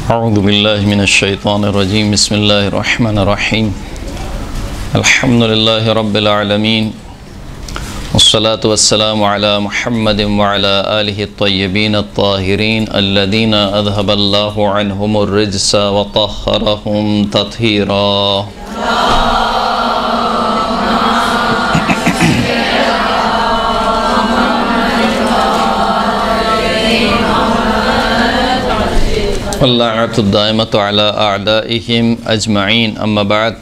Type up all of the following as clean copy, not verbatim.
अऊज़ु बिल्लाहि मिनश्शैतानिर्रजीम बिस्मिल्लाहिर्रहमानिर्रहीम अल्हम्दुलिल्लाहि रब्बिल आलमीन वस्सलातु वस्सलामु अला मुहम्मदिन व अला आलिहि अत्तय्यबीन अत्ताहिरीन अल्लज़ीना अज़हबल्लाहु अन्हुमुर रिज्स व तह्हरहुम तत्हीरा। वल्लाअतुद्दाइमतु अला अअदाइहिम अजमईन अम्मा बाद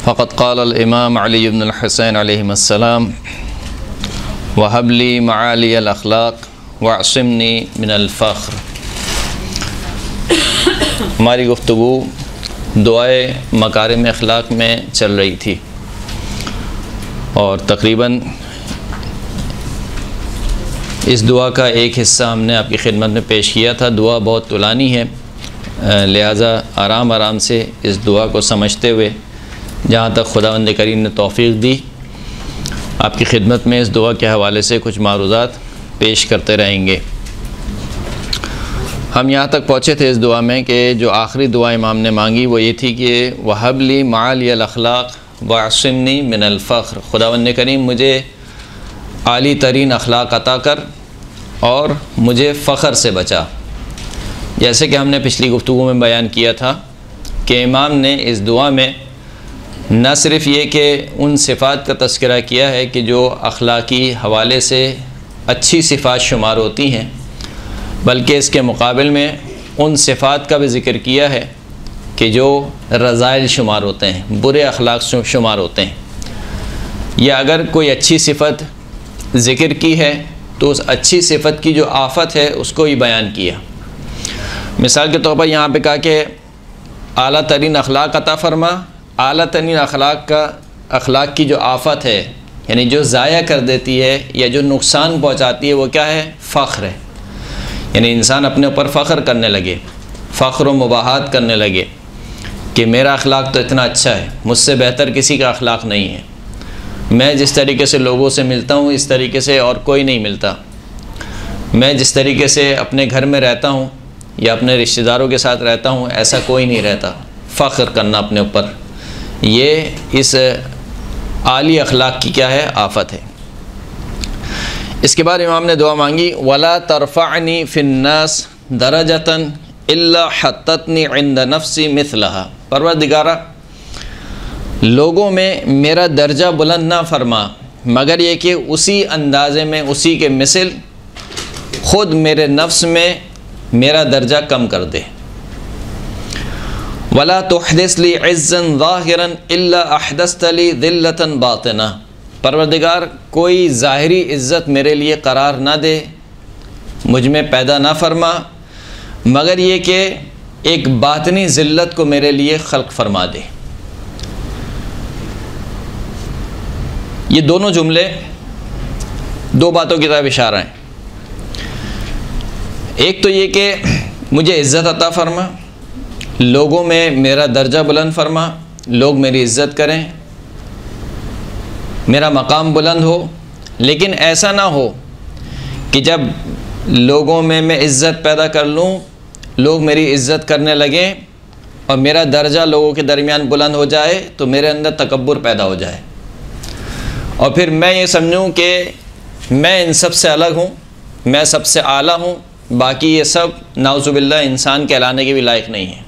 फ़क़द क़ाल इमाम अली इब्न अल-हुसैन अलैहिस्सलाम वहबली मआलियल अख़लाक़ वअसिमनी मिनल फ़ख्र। हमारी गुफ्तगू दुआए मकारिम अख़लाक़ में चल रही थी और तकरीबन इस दुआ का एक हिस्सा हमने आपकी खिदमत में पेश किया था। दुआ बहुत तुलानी है, लिहाजा आराम आराम से इस दुआ को समझते हुए जहाँ तक खुदावंद करीम ने तौफ़ीक़ दी आपकी खिदमत में इस दुआ के हवाले से कुछ मारूज़ात पेश करते रहेंगे। हम यहाँ तक पहुँचे थे इस दुआ में कि जो आखिरी दुआ इमाम ने मांगी वो ये थी कि वहबली मआलियल अख़लाक़ वअसिमनी मिनल फ़ख्र। खुदावंद करीम मुझे आली तरीन अख़लाक़ अता कर और मुझे फ़ख्र से बचा। जैसे कि हमने पिछली गुफ्तगू में बयान किया था कि इमाम ने इस दुआ में न सिर्फ़ ये कि उन सिफ़ात का तज़किरा किया है कि जो अख़लाक़ी हवाले से अच्छी सिफ़ात शुमार होती हैं, बल्कि इसके मुकाबिल में उन सिफ़ात का भी ज़िक्र किया है कि जो रज़ाइल शुमार होते हैं, बुरे अख़लाक़ शुमार होते हैं। या अगर कोई अच्छी सिफ़त ज़िक्र की है तो उस अच्छी सिफ़त की जो आफ़त है उसको ही बयान किया। मिसाल के तौर पर यहाँ पे कहा कि आला तरीन अख़लाक़ अता फ़रमा। आला तरीन अख़लाक़ की जो आफ़त है, यानी जो ज़ाया कर देती है या जो नुकसान पहुँचाती है, वो क्या है? फ़ख्र है। यानी इंसान अपने ऊपर फ़ख्र करने लगे, फ़ख्र व मुबाहात करने लगे कि मेरा अख़लाक़ तो इतना अच्छा है, मुझसे बेहतर किसी का अख़लाक़ नहीं है, मैं जिस तरीके से लोगों से मिलता हूँ इस तरीके से और कोई नहीं मिलता, मैं जिस तरीके से अपने घर में रहता हूँ या अपने रिश्तेदारों के साथ रहता हूँ ऐसा कोई नहीं रहता। फ़ख्र करना अपने ऊपर, ये इस आली अख़लाक़ की क्या है? आफ़त है। इसके बाद इमाम ने दुआ मांगी वला तरफ़अनी फ़िन्नास दरजतन इल्ला हत्ततनी इंद नफ्सी मिथलहा। परवरदिगारा, लोगों में मेरा दर्जा बुलंद ना फरमा मगर ये कि उसी अंदाज़े में, उसी के मिसल ख़ुद मेरे नफ्स में मेरा दर्जा कम कर दे। वला तुहदिस ली इज़्ज़न ज़ाहिरन इल्ला अहदस्तली ज़िल्लतन बातिना। परवरदिगार, कोई ज़ाहिरी इज़्ज़त मेरे लिए करार ना दे, मुझ में पैदा ना फरमा मगर ये कि एक बातनी ज़िल्लत को मेरे लिए खल्क़ फरमा दे। ये दोनों जुमले दो बातों की तरफ इशारा हैं। एक तो ये कि मुझे इज़्ज़त अता फ़रमा, लोगों में मेरा दर्जा बुलंद फ़रमा, लोग मेरी इज़्ज़त करें, मेरा मकाम बुलंद हो। लेकिन ऐसा ना हो कि जब लोगों में मैं इज़्ज़त पैदा कर लूँ, लोग मेरी इज़्ज़त करने लगें और मेरा दर्जा लोगों के दरमियान बुलंद हो जाए तो मेरे अंदर तकब्बुर पैदा हो जाए और फिर मैं ये समझूं कि मैं इन सब से अलग हूँ, मैं सबसे आला हूँ, बाकी ये सब नाउज़ुबिल्लाह इंसान कहलाने के भी लायक नहीं है।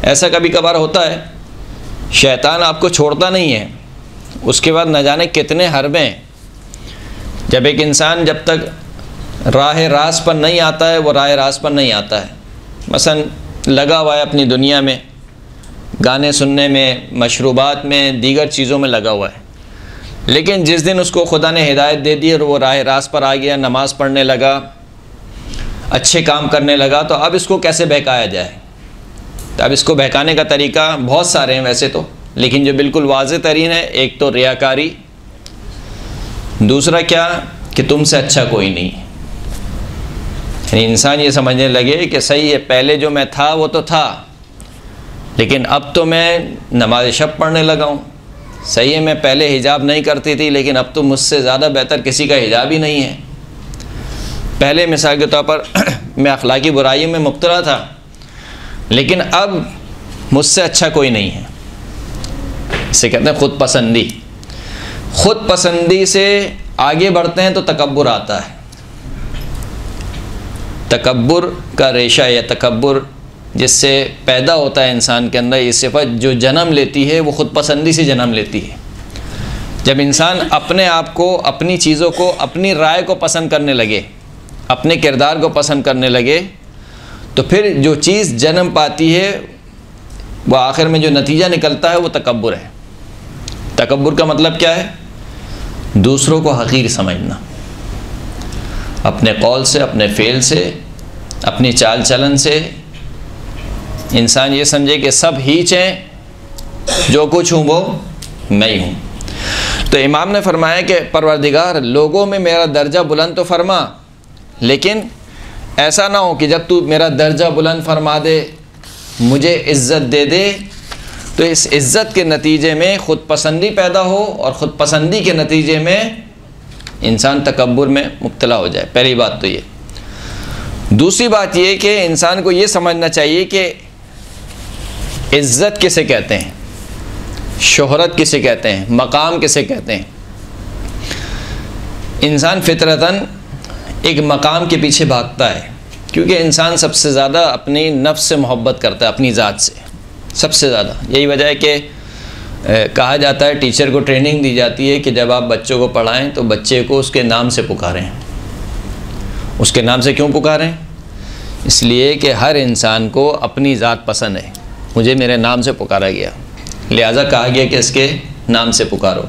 ऐसा कभी कभार होता है, शैतान आपको छोड़ता नहीं है, उसके बाद न जाने कितने हरबे हैं। जब एक इंसान जब तक राह रास पर नहीं आता है, वो राह रास पर नहीं आता है। मसलन लगा हुआ है अपनी दुनिया में, गाने सुनने में, मशरूबात में, दीगर चीज़ों में लगा हुआ है, लेकिन जिस दिन उसको खुदा ने हिदायत दे दी और वो राह रास पर आ गया, नमाज़ पढ़ने लगा, अच्छे काम करने लगा, तो अब इसको कैसे बहकाया जाए? तो अब इसको बहकाने का तरीका बहुत सारे हैं वैसे तो, लेकिन जो बिल्कुल वाज़ेह तरीन है, एक तो रियाकारी, दूसरा क्या कि तुमसे अच्छा कोई नहीं। यानी इंसान ये समझने लगे कि सही है, पहले जो मैं था वो तो था, लेकिन अब तो मैं नमाज़ शब पढ़ने लगा हूँ। सही है, मैं पहले हिजाब नहीं करती थी, लेकिन अब तो मुझसे ज़्यादा बेहतर किसी का हिजाब ही नहीं है। पहले मिसाल के तौर पर मैं अखलाकी बुराइयों में मुब्तला था, लेकिन अब मुझसे अच्छा कोई नहीं है। इसे कहते हैं ख़ुद पसंदी। ख़ुद पसंदी से आगे बढ़ते हैं तो तकब्बुर आता है। तकब्बुर का रेशा या तकब्बुर जिससे पैदा होता है इंसान के अंदर, ये सिफ़त जो जन्म लेती है वो ख़ुद पसंदी से जन्म लेती है। जब इंसान अपने आप को, अपनी चीज़ों को, अपनी राय को पसंद करने लगे, अपने किरदार को पसंद करने लगे, तो फिर जो चीज़ जन्म पाती है वो आखिर में जो नतीजा निकलता है वो तकब्बुर है। तकब्बुर का मतलब क्या है? दूसरों को हक़ीर समझना, अपने कौल से, अपने फ़ेल से, अपनी चाल चलन से इंसान ये समझे कि सब हीच हैं, जो कुछ हूँ वो मैं ही हूँ। तो इमाम ने फरमाया कि परवरदिगार, लोगों में मेरा दर्जा बुलंद तो फरमा, लेकिन ऐसा ना हो कि जब तू मेरा दर्जा बुलंद फरमा दे, मुझे इज़्ज़त दे दे, तो इस इज़्ज़त के नतीजे में ख़ुद पसंदी पैदा हो और ख़ुद पसंदी के नतीजे में इंसान तकब्बुर में मुब्तला हो जाए। पहली बात तो ये। दूसरी बात ये कि इंसान को ये समझना चाहिए कि इज़्ज़त किसे कहते हैं, शोहरत किसे कहते हैं, मकाम किसे कहते हैं। इंसान फितरतन एक मकाम के पीछे भागता है, क्योंकि इंसान सबसे ज़्यादा अपनी नफ्स से मोहब्बत करता है, अपनी ज़ात से सबसे ज़्यादा। यही वजह है कि कहा जाता है, टीचर को ट्रेनिंग दी जाती है कि जब आप बच्चों को पढ़ाएं तो बच्चे को उसके नाम से पुकारें। उसके नाम से क्यों पुकारें? इसलिए कि हर इंसान को अपनी ज़ात पसंद है। मुझे मेरे नाम से पुकारा गया, लिहाजा कहा गया कि इसके नाम से पुकारो।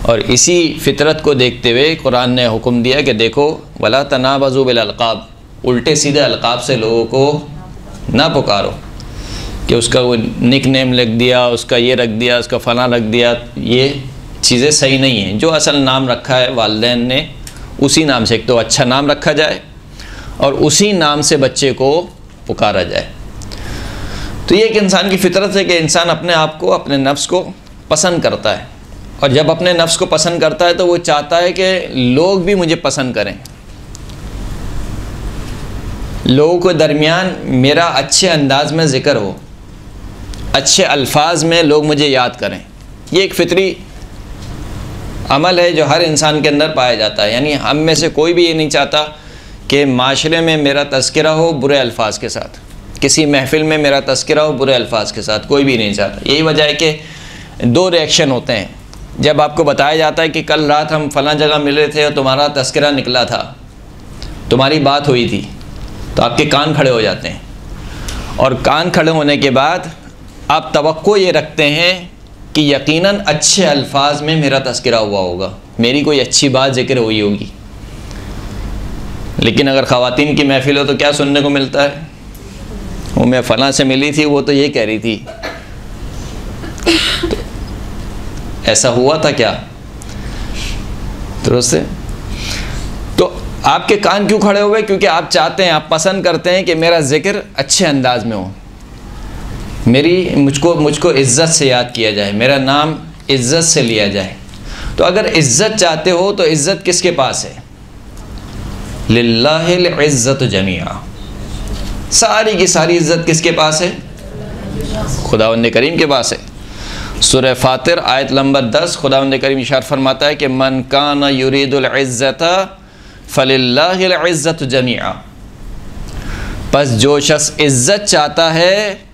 और इसी फितरत को देखते हुए कुरान ने हुक्म दिया कि देखो, वला तनाबज़ू बिल अलक़ाब, उल्टे सीधे अलक़ाब से लोगों को ना पुकारो कि उसका वो निक नेम लिख दिया, उसका ये रख दिया, उसका फ़लाँ रख दिया। ये चीज़ें सही नहीं हैं। जो असल नाम रखा है वालिदैन ने, उसी नाम से एक तो अच्छा नाम रखा जाए और उसी नाम से बच्चे को पुकारा जाए। तो ये एक इंसान की फितरत है कि इंसान अपने आप को, अपने नफ्स को पसंद करता है, और जब अपने नफ्स को पसंद करता है तो वो चाहता है कि लोग भी मुझे पसंद करें, लोगों के दरमियान मेरा अच्छे अंदाज में ज़िक्र हो, अच्छे अल्फाज में लोग मुझे याद करें। ये एक फितरी अमल है जो हर इंसान के अंदर पाया जाता है। यानी हम में से कोई भी ये नहीं चाहता कि माशरे में मेरा तज़किरा हो बुरे अल्फाज के साथ, किसी महफ़िल में मेरा तज़किरा हो बुरे अल्फाज के साथ, कोई भी नहीं चाहता। यही वजह है कि दो रिएक्शन होते हैं। जब आपको बताया जाता है कि कल रात हम फ़लाँ जगह मिले थे और तुम्हारा तज़किरा निकला था, तुम्हारी बात हुई थी, तो आपके कान खड़े हो जाते हैं। और कान खड़े होने के बाद आप तवक्को ये रखते हैं कि यकीनन अच्छे अल्फाज में मेरा तज़किरा हुआ होगा, मेरी कोई अच्छी बात ज़िक्र हुई होगी। लेकिन अगर ख़वातीन की महफ़िल हो तो क्या सुनने को मिलता है? वो मैं फ़लाँ से मिली थी, वो तो ये कह रही थी। तो ऐसा हुआ था क्या? दुरुस्त है। तो आपके कान क्यों खड़े हुए? क्योंकि आप चाहते हैं, आप पसंद करते हैं कि मेरा ज़िक्र अच्छे अंदाज में हो, मुझको इज़्ज़त से याद किया जाए, मेरा नाम इज़्ज़त से लिया जाए। तो अगर इज़्ज़त चाहते हो तो इज़्ज़त किसके पास है? लिल्लाहिल इज़्ज़तु जमीआ, सारी की सारी इज़्ज़त किसके पास है? खुदावंद करीम के पास है। सूरह फातिर आयत नंबर 10 खुदावंद करीम इरशाद फरमाता है कि मन काना युरीदुल इज़्ज़ता फलिल्लाहिल इज़्ज़तु जमीआ, बस जो शख्स इज़्ज़त चाहता है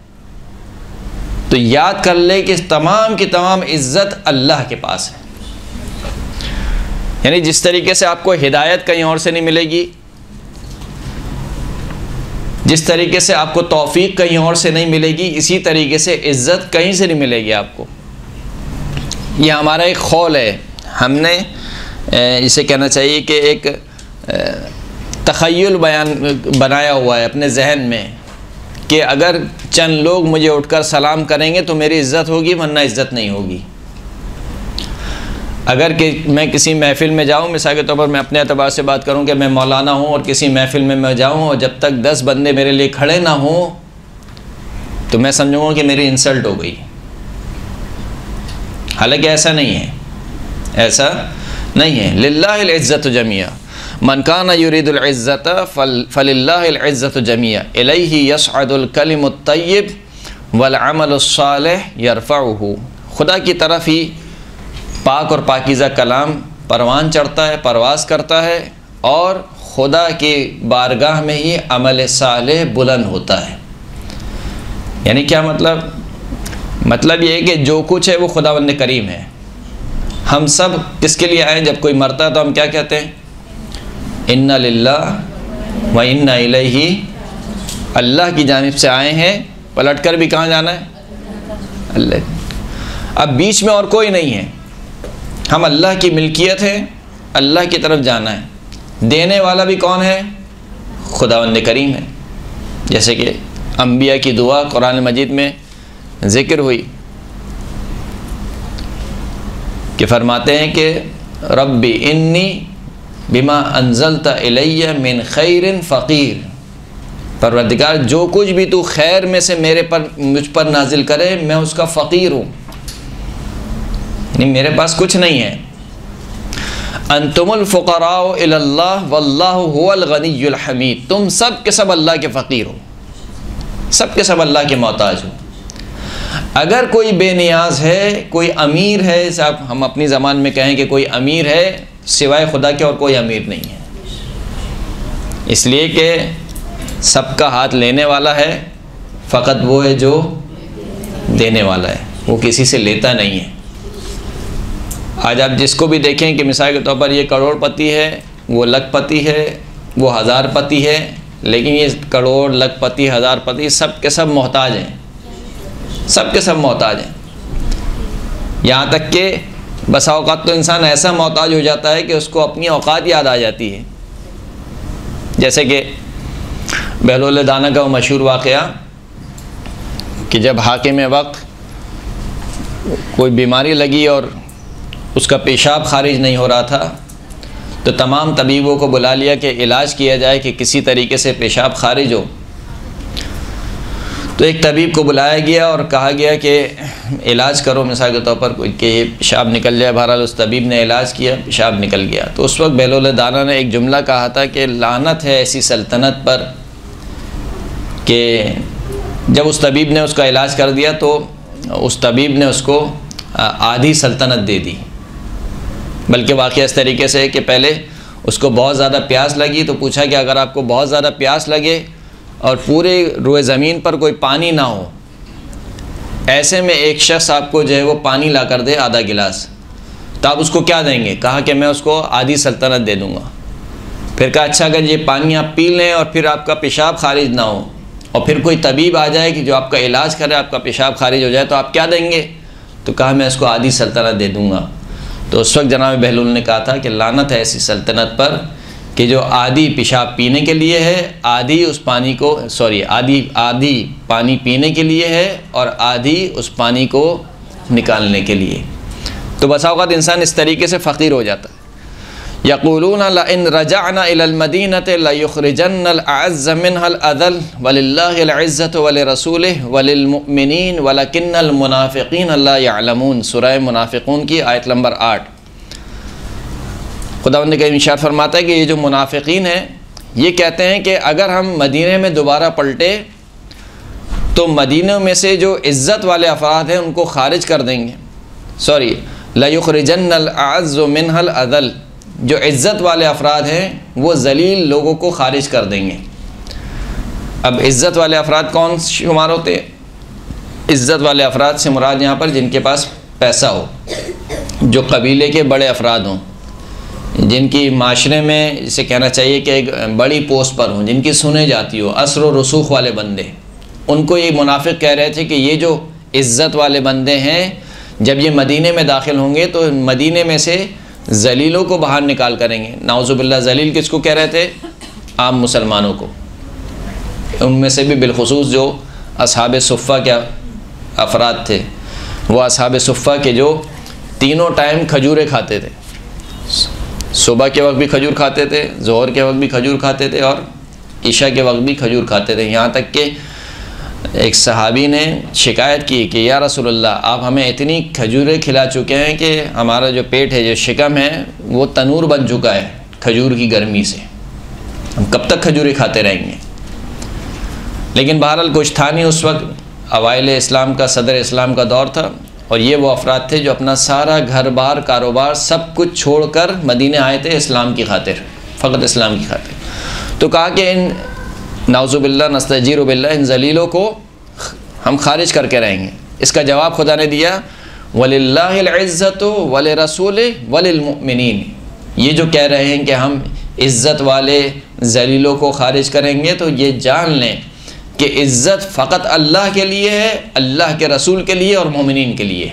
तो याद कर ले कि तमाम की तमाम इज़्ज़त अल्लाह के पास है। यानी जिस तरीके से आपको हिदायत कहीं और से नहीं मिलेगी, जिस तरीके से आपको तौफीक कहीं और से नहीं मिलेगी, इसी तरीके से इज़्ज़त कहीं से नहीं मिलेगी आपको। यह हमारा एक खौल है, हमने इसे कहना चाहिए कि एक तख़य्युल बनाया हुआ है अपने जहन में कि अगर चंद लोग मुझे उठकर सलाम करेंगे तो मेरी इज़्ज़त होगी, वरना इज़्ज़त नहीं होगी। अगर कि मैं किसी महफ़िल में जाऊँ, मिसाल के तौर पर मैं अपने एतबार से बात करूँ कि मैं मौलाना हूँ और किसी महफ़िल में मैं जाऊँ और जब तक 10 बंदे मेरे लिए खड़े ना हों तो मैं समझूँगा कि मेरी इंसल्ट हो गई। हालांकि ऐसा नहीं है, ऐसा नहीं है। लिल्लाहिल इज़्ज़तु जमीआ, मन काना युरीदुल इज़्ज़त फलिल्लाहिल इज़्ज़तु जमीआ इलैहि यसअदुल कलिमुत तय्यिब वल अमलुस सालिह यरफ़उहु। खुदा की तरफ ही पाक और पाकीज़ा कलाम परवान चढ़ता है, परवाज़ करता है, और खुदा के बारगाह में ही अमल सालेह बुलंद होता है। यानी क्या मतलब? मतलब ये है कि जो कुछ है वो खुदावंद करीम है। हम सब किसके लिए आए? जब कोई मरता है तो हम क्या कहते हैं? इन्ना लिल्लाह व इन्ना इलैहि, अल्लाह की जानिब से आए हैं, पलट कर भी कहाँ जाना है? अल्लाह। अब बीच में और कोई नहीं है, हम अल्लाह की मिल्कियत है, अल्लाह की तरफ जाना है। देने वाला भी कौन है? खुदावंद करीम है। जैसे कि अंबिया की दुआ कुरान मजीद में ज़िक्र हुई कि फरमाते हैं कि रब्बी इन्नी बिमा अंज़लता इलैया मिन खैरिन फ़कीर, परवरदिगार जो कुछ भी तू खैर में से मुझ पर नाजिल करे मैं उसका फ़कीर हूँ, नहीं मेरे पास कुछ नहीं है। अंतुमुल फ़ुक़राउ इलल्लाह वल्लाहु हुवल गनियुल हमीद, तुम सब के सब अल्लाह के फ़कीर हो, सब के सब अल्लाह के मोहताज हो। अगर कोई बेनियाज है, कोई अमीर है, साहब हम अपनी ज़बान में कहें कि कोई अमीर है, सिवाय खुदा के और कोई अमीर नहीं है। इसलिए कि सबका हाथ लेने वाला है, फ़कत वो है जो देने वाला है, वो किसी से लेता नहीं है। आज आप जिसको भी देखें कि मिसाल के तौर पर ये करोड़पति है, वो लखपति है, वो हज़ारपति है, लेकिन ये करोड़ लखपति हज़ारपति सब के सब मोहताज हैं, सब के सब मोहताज हैं। यहाँ तक कि बसा औकात तो इंसान ऐसा मोहताज हो जाता है कि उसको अपनी औकात याद आ जाती है। जैसे कि बहलोल दाना का वो मशहूर वाक़या कि जब हाकिम वक्त कोई बीमारी लगी और उसका पेशाब खारिज नहीं हो रहा था, तो तमाम तबीबों को बुला लिया कि इलाज किया जाए कि किसी तरीके से पेशाब खारिज हो। तो एक तबीब को बुलाया गया और कहा गया कि इलाज करो, मिसाल के तौर पर कि ये पेशाब निकल जाए। बहरहाल उस तबीब ने इलाज किया, पेशाब निकल गया। तो उस वक्त बहलोल दाना ने एक जुमला कहा था कि लानत है ऐसी सल्तनत पर कि जब उस तबीब ने उसका इलाज कर दिया तो उस तबीब ने उसको आधी सल्तनत दे दी। बल्कि वाक़या इस तरीके से कि पहले उसको बहुत ज़्यादा प्यास लगी तो पूछा कि अगर आपको बहुत ज़्यादा प्यास लगे और पूरे रुए ज़मीन पर कोई पानी ना हो, ऐसे में एक शख्स आपको जो है वो पानी ला कर दे आधा गिलास, तो आप उसको क्या देंगे? कहा कि मैं उसको आधी सल्तनत दे दूँगा। फिर कहा अच्छा अगर ये पानी आप पी लें और फिर आपका पेशाब खारिज ना हो और फिर कोई तबीब आ जाए कि जो आपका इलाज करे, आपका पेशाब खारिज हो जाए, तो आप क्या देंगे? तो कहा मैं इसको आधी सल्तनत दे दूँगा। तो उस वक्त जनाब बहलूल ने कहा था कि लानत है ऐसी सल्तनत पर कि जो आधी पेशाब पीने के लिए है, आधी उस पानी को आधी पानी पीने के लिए है और आधी उस पानी को निकालने के लिए। तो बसा औक़ात इंसान इस तरीके से फ़कीर हो जाता है। यक़ूलून लइन रजअना इलल मदीनति लयुख़रिजन्नल अअज़्ज़ मिनहल अज़ल वलिल्लाहिल इज़्ज़तु वलिरसूलिहि वलिलमुमिनीन वलकिन्नल मुनाफ़िक़ीन ला यअलमून। सूरह मुनाफ़िक़ून की आयत नंबर 8। खुदावंद का इरशाद फरमाता है कि ये जो मुनाफ़िक़ीन हैं ये कहते हैं कि अगर हम मदीने में दोबारा पलटे तो मदीने में से जो इज़्ज़त वाले अफराद हैं उनको ख़ारिज कर देंगे। लयुख़रिजन्नल अअज़्ज़ु मिनहल अज़ल, जो इज़्ज़त वाले अफराद हैं वो ज़लील लोगों को ख़ारिज कर देंगे। अब इज़्ज़त वाले अफराद कौन शुमार होते हैं? इज़्ज़त वाले अफराद से मुराद यहाँ पर जिनके पास पैसा हो, जो कबीले के बड़े अफराद हों, जिनकी माशरे में जिसे कहना चाहिए कि एक बड़ी पोस्ट पर हों, जिनकी सुने जाती हो, असर व रसूख वाले बंदे, उनको ये मुनाफिक कह रहे थे कि ये जो इज़्ज़त वाले बंदे हैं जब ये मदीने में दाखिल होंगे तो मदीने में से ज़लीलों को बाहर निकाल करेंगे। नाउज़ुबिल्लाह, ज़लील किसको कह रहे थे? आम मुसलमानों को। उनमें से भी बिलखुसूस जो असहाब सुफ़्फ़ा के अफराद थे, वो असहाब सुफ़्फ़ा के जो तीनों टाइम खजूरें खाते थे, सुबह के वक्त भी खजूर खाते थे, ज़ोहर के वक्त भी खजूर खाते थे और ईशा के वक्त भी खजूर खाते थे। यहाँ तक कि एक सहाबी ने शिकायत की कि या रसूलल्लाह, आप हमें इतनी खजूरें खिला चुके हैं कि हमारा जो पेट है, जो शिकम है, वो तनूर बन चुका है, खजूर की गर्मी से। हम कब तक खजूरें खाते रहेंगे? लेकिन बहरहाल कुछ था नहीं उस वक्त, अवाइल इस्लाम का, सदर इस्लाम का दौर था, और ये वो अफराद थे जो अपना सारा घर बार कारोबार सब कुछ छोड़कर मदीने आए थे इस्लाम की खातिर, फ़कत इस्लाम की खातिर। तो कहा कि इन नाउज़ुबिल्लाह नस्तजीरु बिल्लाह, इन जलीलों को हम खारिज करके रहेंगे। इसका जवाब खुदा ने दिया, वलिल्लाहिल इज़्ज़तु वलिरसूलि वलिलमुमिनीन। ये जो कह रहे हैं कि हम इज़्ज़त वाले जलीलों को खारिज करेंगे, तो ये जान लें कि इज़्ज़त फ़कत अल्लाह के लिए है, अल्लाह के रसूल के लिए और मोमिनीन के लिए।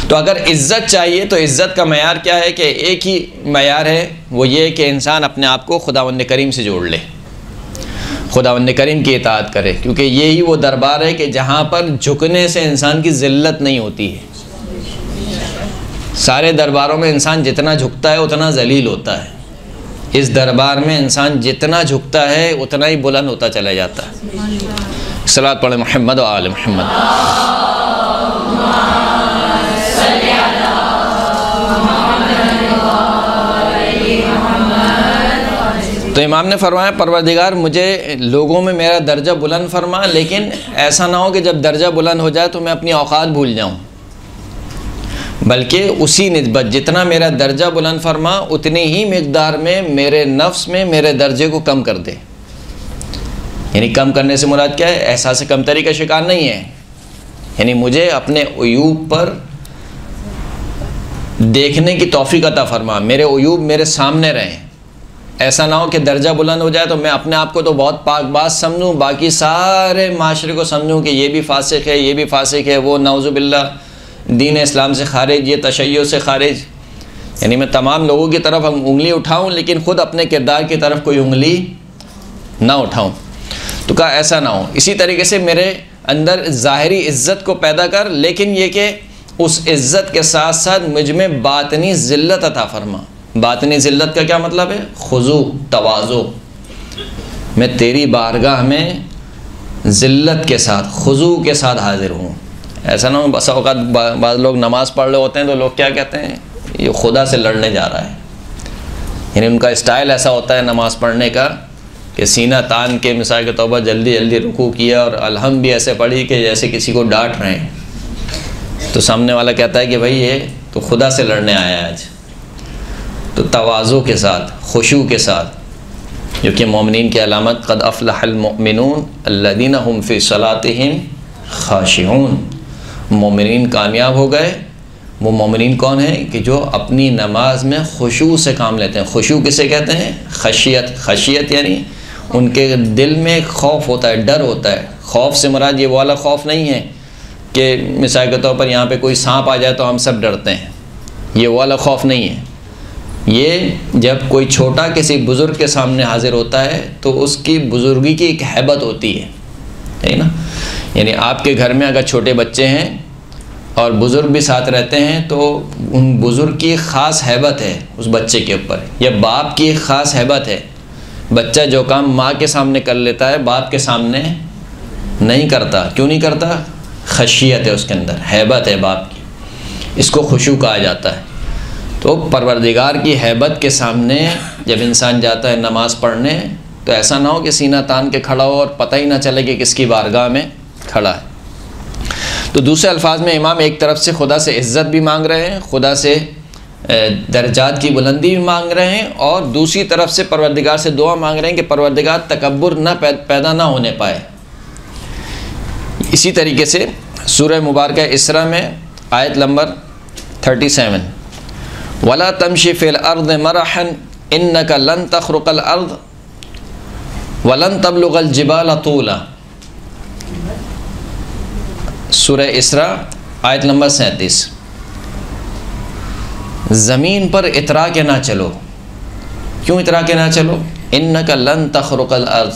तो अगर इज़्ज़त चाहिए तो इज़्ज़त का मयार क्या है? कि एक ही मयार है, वो ये कि इंसान अपने आप को खुदावंद करीम से जोड़ ले, खुदावंद करीम की इताअत करे, क्योंकि यही वो दरबार है कि जहाँ पर झुकने से इंसान की ज़िल्लत नहीं होती है। सारे दरबारों में इंसान जितना झुकता है उतना ज़लील होता है, इस दरबार में इंसान जितना झुकता है उतना ही बुलंद होता चला जाता है। सलात पढ़े मोहम्मद व आले मोहम्मद। तो इमाम ने फरमाया, परवरदिगार मुझे लोगों में मेरा दर्जा बुलंद फरमा, लेकिन ऐसा ना हो कि जब दर्जा बुलंद हो जाए तो मैं अपनी औकात भूल जाऊँ, बल्कि उसी निस्बत जितना मेरा दर्जा बुलंद फरमा उतनी ही मिक़दार में मेरे नफ्स में मेरे दर्जे को कम कर दे। यानी कम करने से मुराद क्या है? एहसास कमतरी का शिकार नहीं है, यानी मुझे अपने उयूब पर देखने की तौफीक अता फरमा, मेरे उयूब मेरे सामने रहें। ऐसा ना हो कि दर्जा बुलंद हो जाए तो मैं अपने आप को तो बहुत पाकबाज समझूँ, बाकी सारे माशरे को समझूँ कि ये भी फासिक है, ये भी फासिक है, वो नाउज़ुबिल्लाह दीन इस्लाम से खारिज, ये तशय्युअ से खारिज। यानी मैं तमाम लोगों की तरफ हम उंगली उठाऊं लेकिन ख़ुद अपने किरदार की तरफ कोई उंगली ना उठाऊं। तो कहा ऐसा ना हो। इसी तरीके से मेरे अंदर ज़ाहिरी इज़्ज़त को पैदा कर, लेकिन ये कि उस इज़्ज़त के साथ साथ मुझ में बातनी ज़िल्लत अता फरमा। बातनी ज़िल्लत का क्या मतलब है? खुज़ू, तवाज़ो। मैं तेरी बारगाह में ज़िल्लत के साथ, खुज़ू के साथ हाज़िर हूँ। ऐसा ना हो बस औक़ात बाद लोग नमाज़ पढ़ रहे होते हैं तो लोग क्या कहते हैं, ये खुदा से लड़ने जा रहा है। यानी उनका स्टाइल ऐसा होता है नमाज़ पढ़ने का कि सीना तान के मिसाल के तौर पर जल्दी जल्दी रुकू किया और अलहम भी ऐसे पढ़ी कि जैसे किसी को डांट रहे हैं। तो सामने वाला कहता है कि भाई ये तो खुदा से लड़ने आया है आज। तो तवाज़ु के साथ, खुशू के साथ, जो कि मोमिनीन की अलामत, क़द अफ़लहल मुमिनून अल्लज़ीना हुम फ़ी सलातिहिम ख़ाशिऊन। मोमिनीन कामयाब हो गए। वो मोमिनीन कौन है? कि जो अपनी नमाज में खुशू से काम लेते हैं। खुशू किसे कहते हैं? खशियत। खशियत यानी उनके दिल में खौफ होता है, डर होता है। खौफ से मुराद ये वाला खौफ नहीं है कि मिसाल के तौर पर यहाँ पे कोई सांप आ जाए तो हम सब डरते हैं, ये वाला खौफ नहीं है। ये जब कोई छोटा किसी बुज़ुर्ग के सामने हाजिर होता है तो उसकी बुज़ुर्गी की एक हैबत होती है ना। यानी आपके घर में अगर छोटे बच्चे हैं और बुज़ुर्ग भी साथ रहते हैं तो उन बुज़ुर्ग की ख़ास हैबत है उस बच्चे के ऊपर, या बाप की एक ख़ास हैबत है। बच्चा जो काम माँ के सामने कर लेता है बाप के सामने नहीं करता। क्यों नहीं करता? खशियत है उसके अंदर, हैबत है बाप की। इसको खुशू कहा जाता है। तो परवरदिगार की हैबत के सामने जब इंसान जाता है नमाज़ पढ़ने तो ऐसा ना हो कि सीना तान के खड़ा हो और पता ही ना चले कि किसकी बारगाह में खड़ा है। तो दूसरे अल्फाज में इमाम एक तरफ से खुदा से इज़्ज़त भी मांग रहे हैं, खुदा से दर्जात की बुलंदी भी मांग रहे हैं, और दूसरी तरफ से परवरदिगार से दुआ मांग रहे हैं कि परवरदिगार तकब्बुर ना पैदा ना होने पाए। इसी तरीके से सूरह मुबारक इसरा में आयत नंबर 37, वला तमशी फिल अर्द मरहन इन्नका लन तखरुकल अर्द वलन तबलुगल जिबाल तूला। सूरह इसरा आयत नंबर 37, ज़मीन पर इतरा के ना चलो। क्यों इतरा के ना चलो? इन्नका लन तखरुकल अर्द,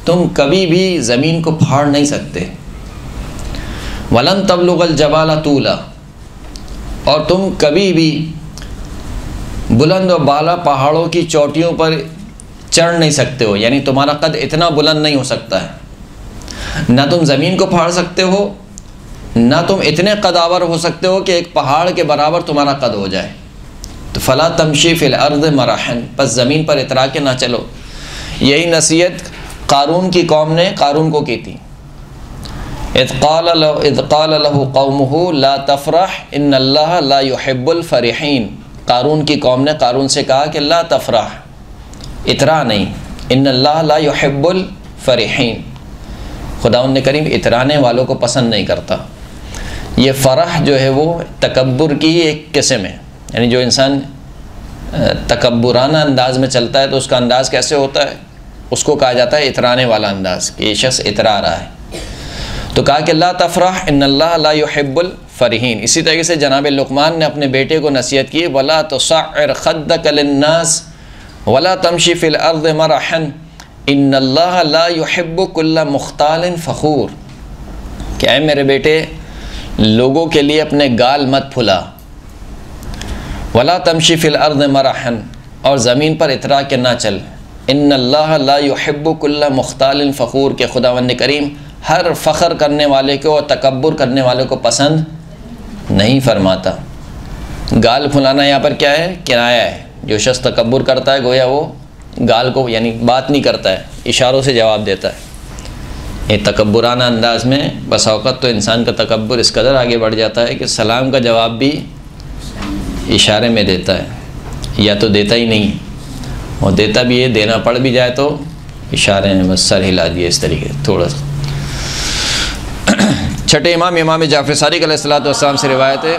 तुम कभी भी ज़मीन को फाड़ नहीं सकते। वलन तबलुगल जबाल तूला, और तुम कभी भी बुलंद और बाला पहाड़ों की चोटियों पर चढ़ नहीं सकते हो। यानी तुम्हारा कद इतना बुलंद नहीं हो सकता है। ना तुम ज़मीन को फाड़ सकते हो, ना तुम इतने कदावर हो सकते हो कि एक पहाड़ के बराबर तुम्हारा कद हो जाए। तो फ़ला तमशी फ़िल अर्द मराहन, बस ज़मीन पर इतरा के ना चलो। यही नसीहत क़ारून की कौम ने क़ारून को की थी। इज़ क़ाल लहू क़ौमुहु ला तफ़रह इन्नल्लाह ला युहिब्बुल फ़रिहीन। क़ारून की कौम ने क़ारून से कहा कि ला तफ़रह, इतरा नहीं, इन्नल्लाह ला युहिब्बुल फ़रिहीन, खुदावंद करीम इतराने वालों को पसंद नहीं करता। ये फ़रह जो है वो तकब्बुर की ही एक किस्म है, यानी जो इंसान तकब्बुराना अंदाज़ में चलता है तो उसका अंदाज़ कैसे होता है, उसको कहा जाता है इतराने वाला अंदाज़, कि ये शख्स इतरा रहा है। तो कहा कि ला तफ़रह इन्नल्लाह ला युहिब्बुल फ़रिहीन। इसी तरीके से जनाब लुक़मान ने अपने बेटे को नसीहत की, वला तुसअ्इर ख़द्दक लिन्नास वला तमशी फ़िल अर्ज़ि मरहन इन्नल्लाह ला युहिब्बु कुल्ला मुख्तालिन फ़ख़ूर। क्या है मेरे बेटे, लोगों के लिए अपने गाल मत फुला, वला तमशी फ़िल अर्ज़ि मरहन, और ज़मीन पर इतरा के ना चल, इन्नल्लाह ला युहिब्बु कुल्ला मुख्तालिन फ़ख़ूर, के खुदावंद करीम हर फ़ख्र करने वाले को और तकब्बुर करने वाले को पसंद नहीं फरमाता। गाल फुलाना यहाँ पर क्या है, किराया है। जो शख्स तकब्बुर करता है गोया वो गाल को यानी बात नहीं करता है, इशारों से जवाब देता है। ये तकब्बुराना अंदाज़ में बस औक़त तो इंसान का तकब्बुर इस कदर आगे बढ़ जाता है कि सलाम का जवाब भी इशारे में देता है, या तो देता ही नहीं, और देता भी है, देना पड़ भी जाए तो इशारे में बस सर हिला दिए इस तरीके थोड़ा सा। छठे इमाम इमाम जाफ़र सादिक़ अलैहिस्सलातु वस्सलाम से रिवायत है,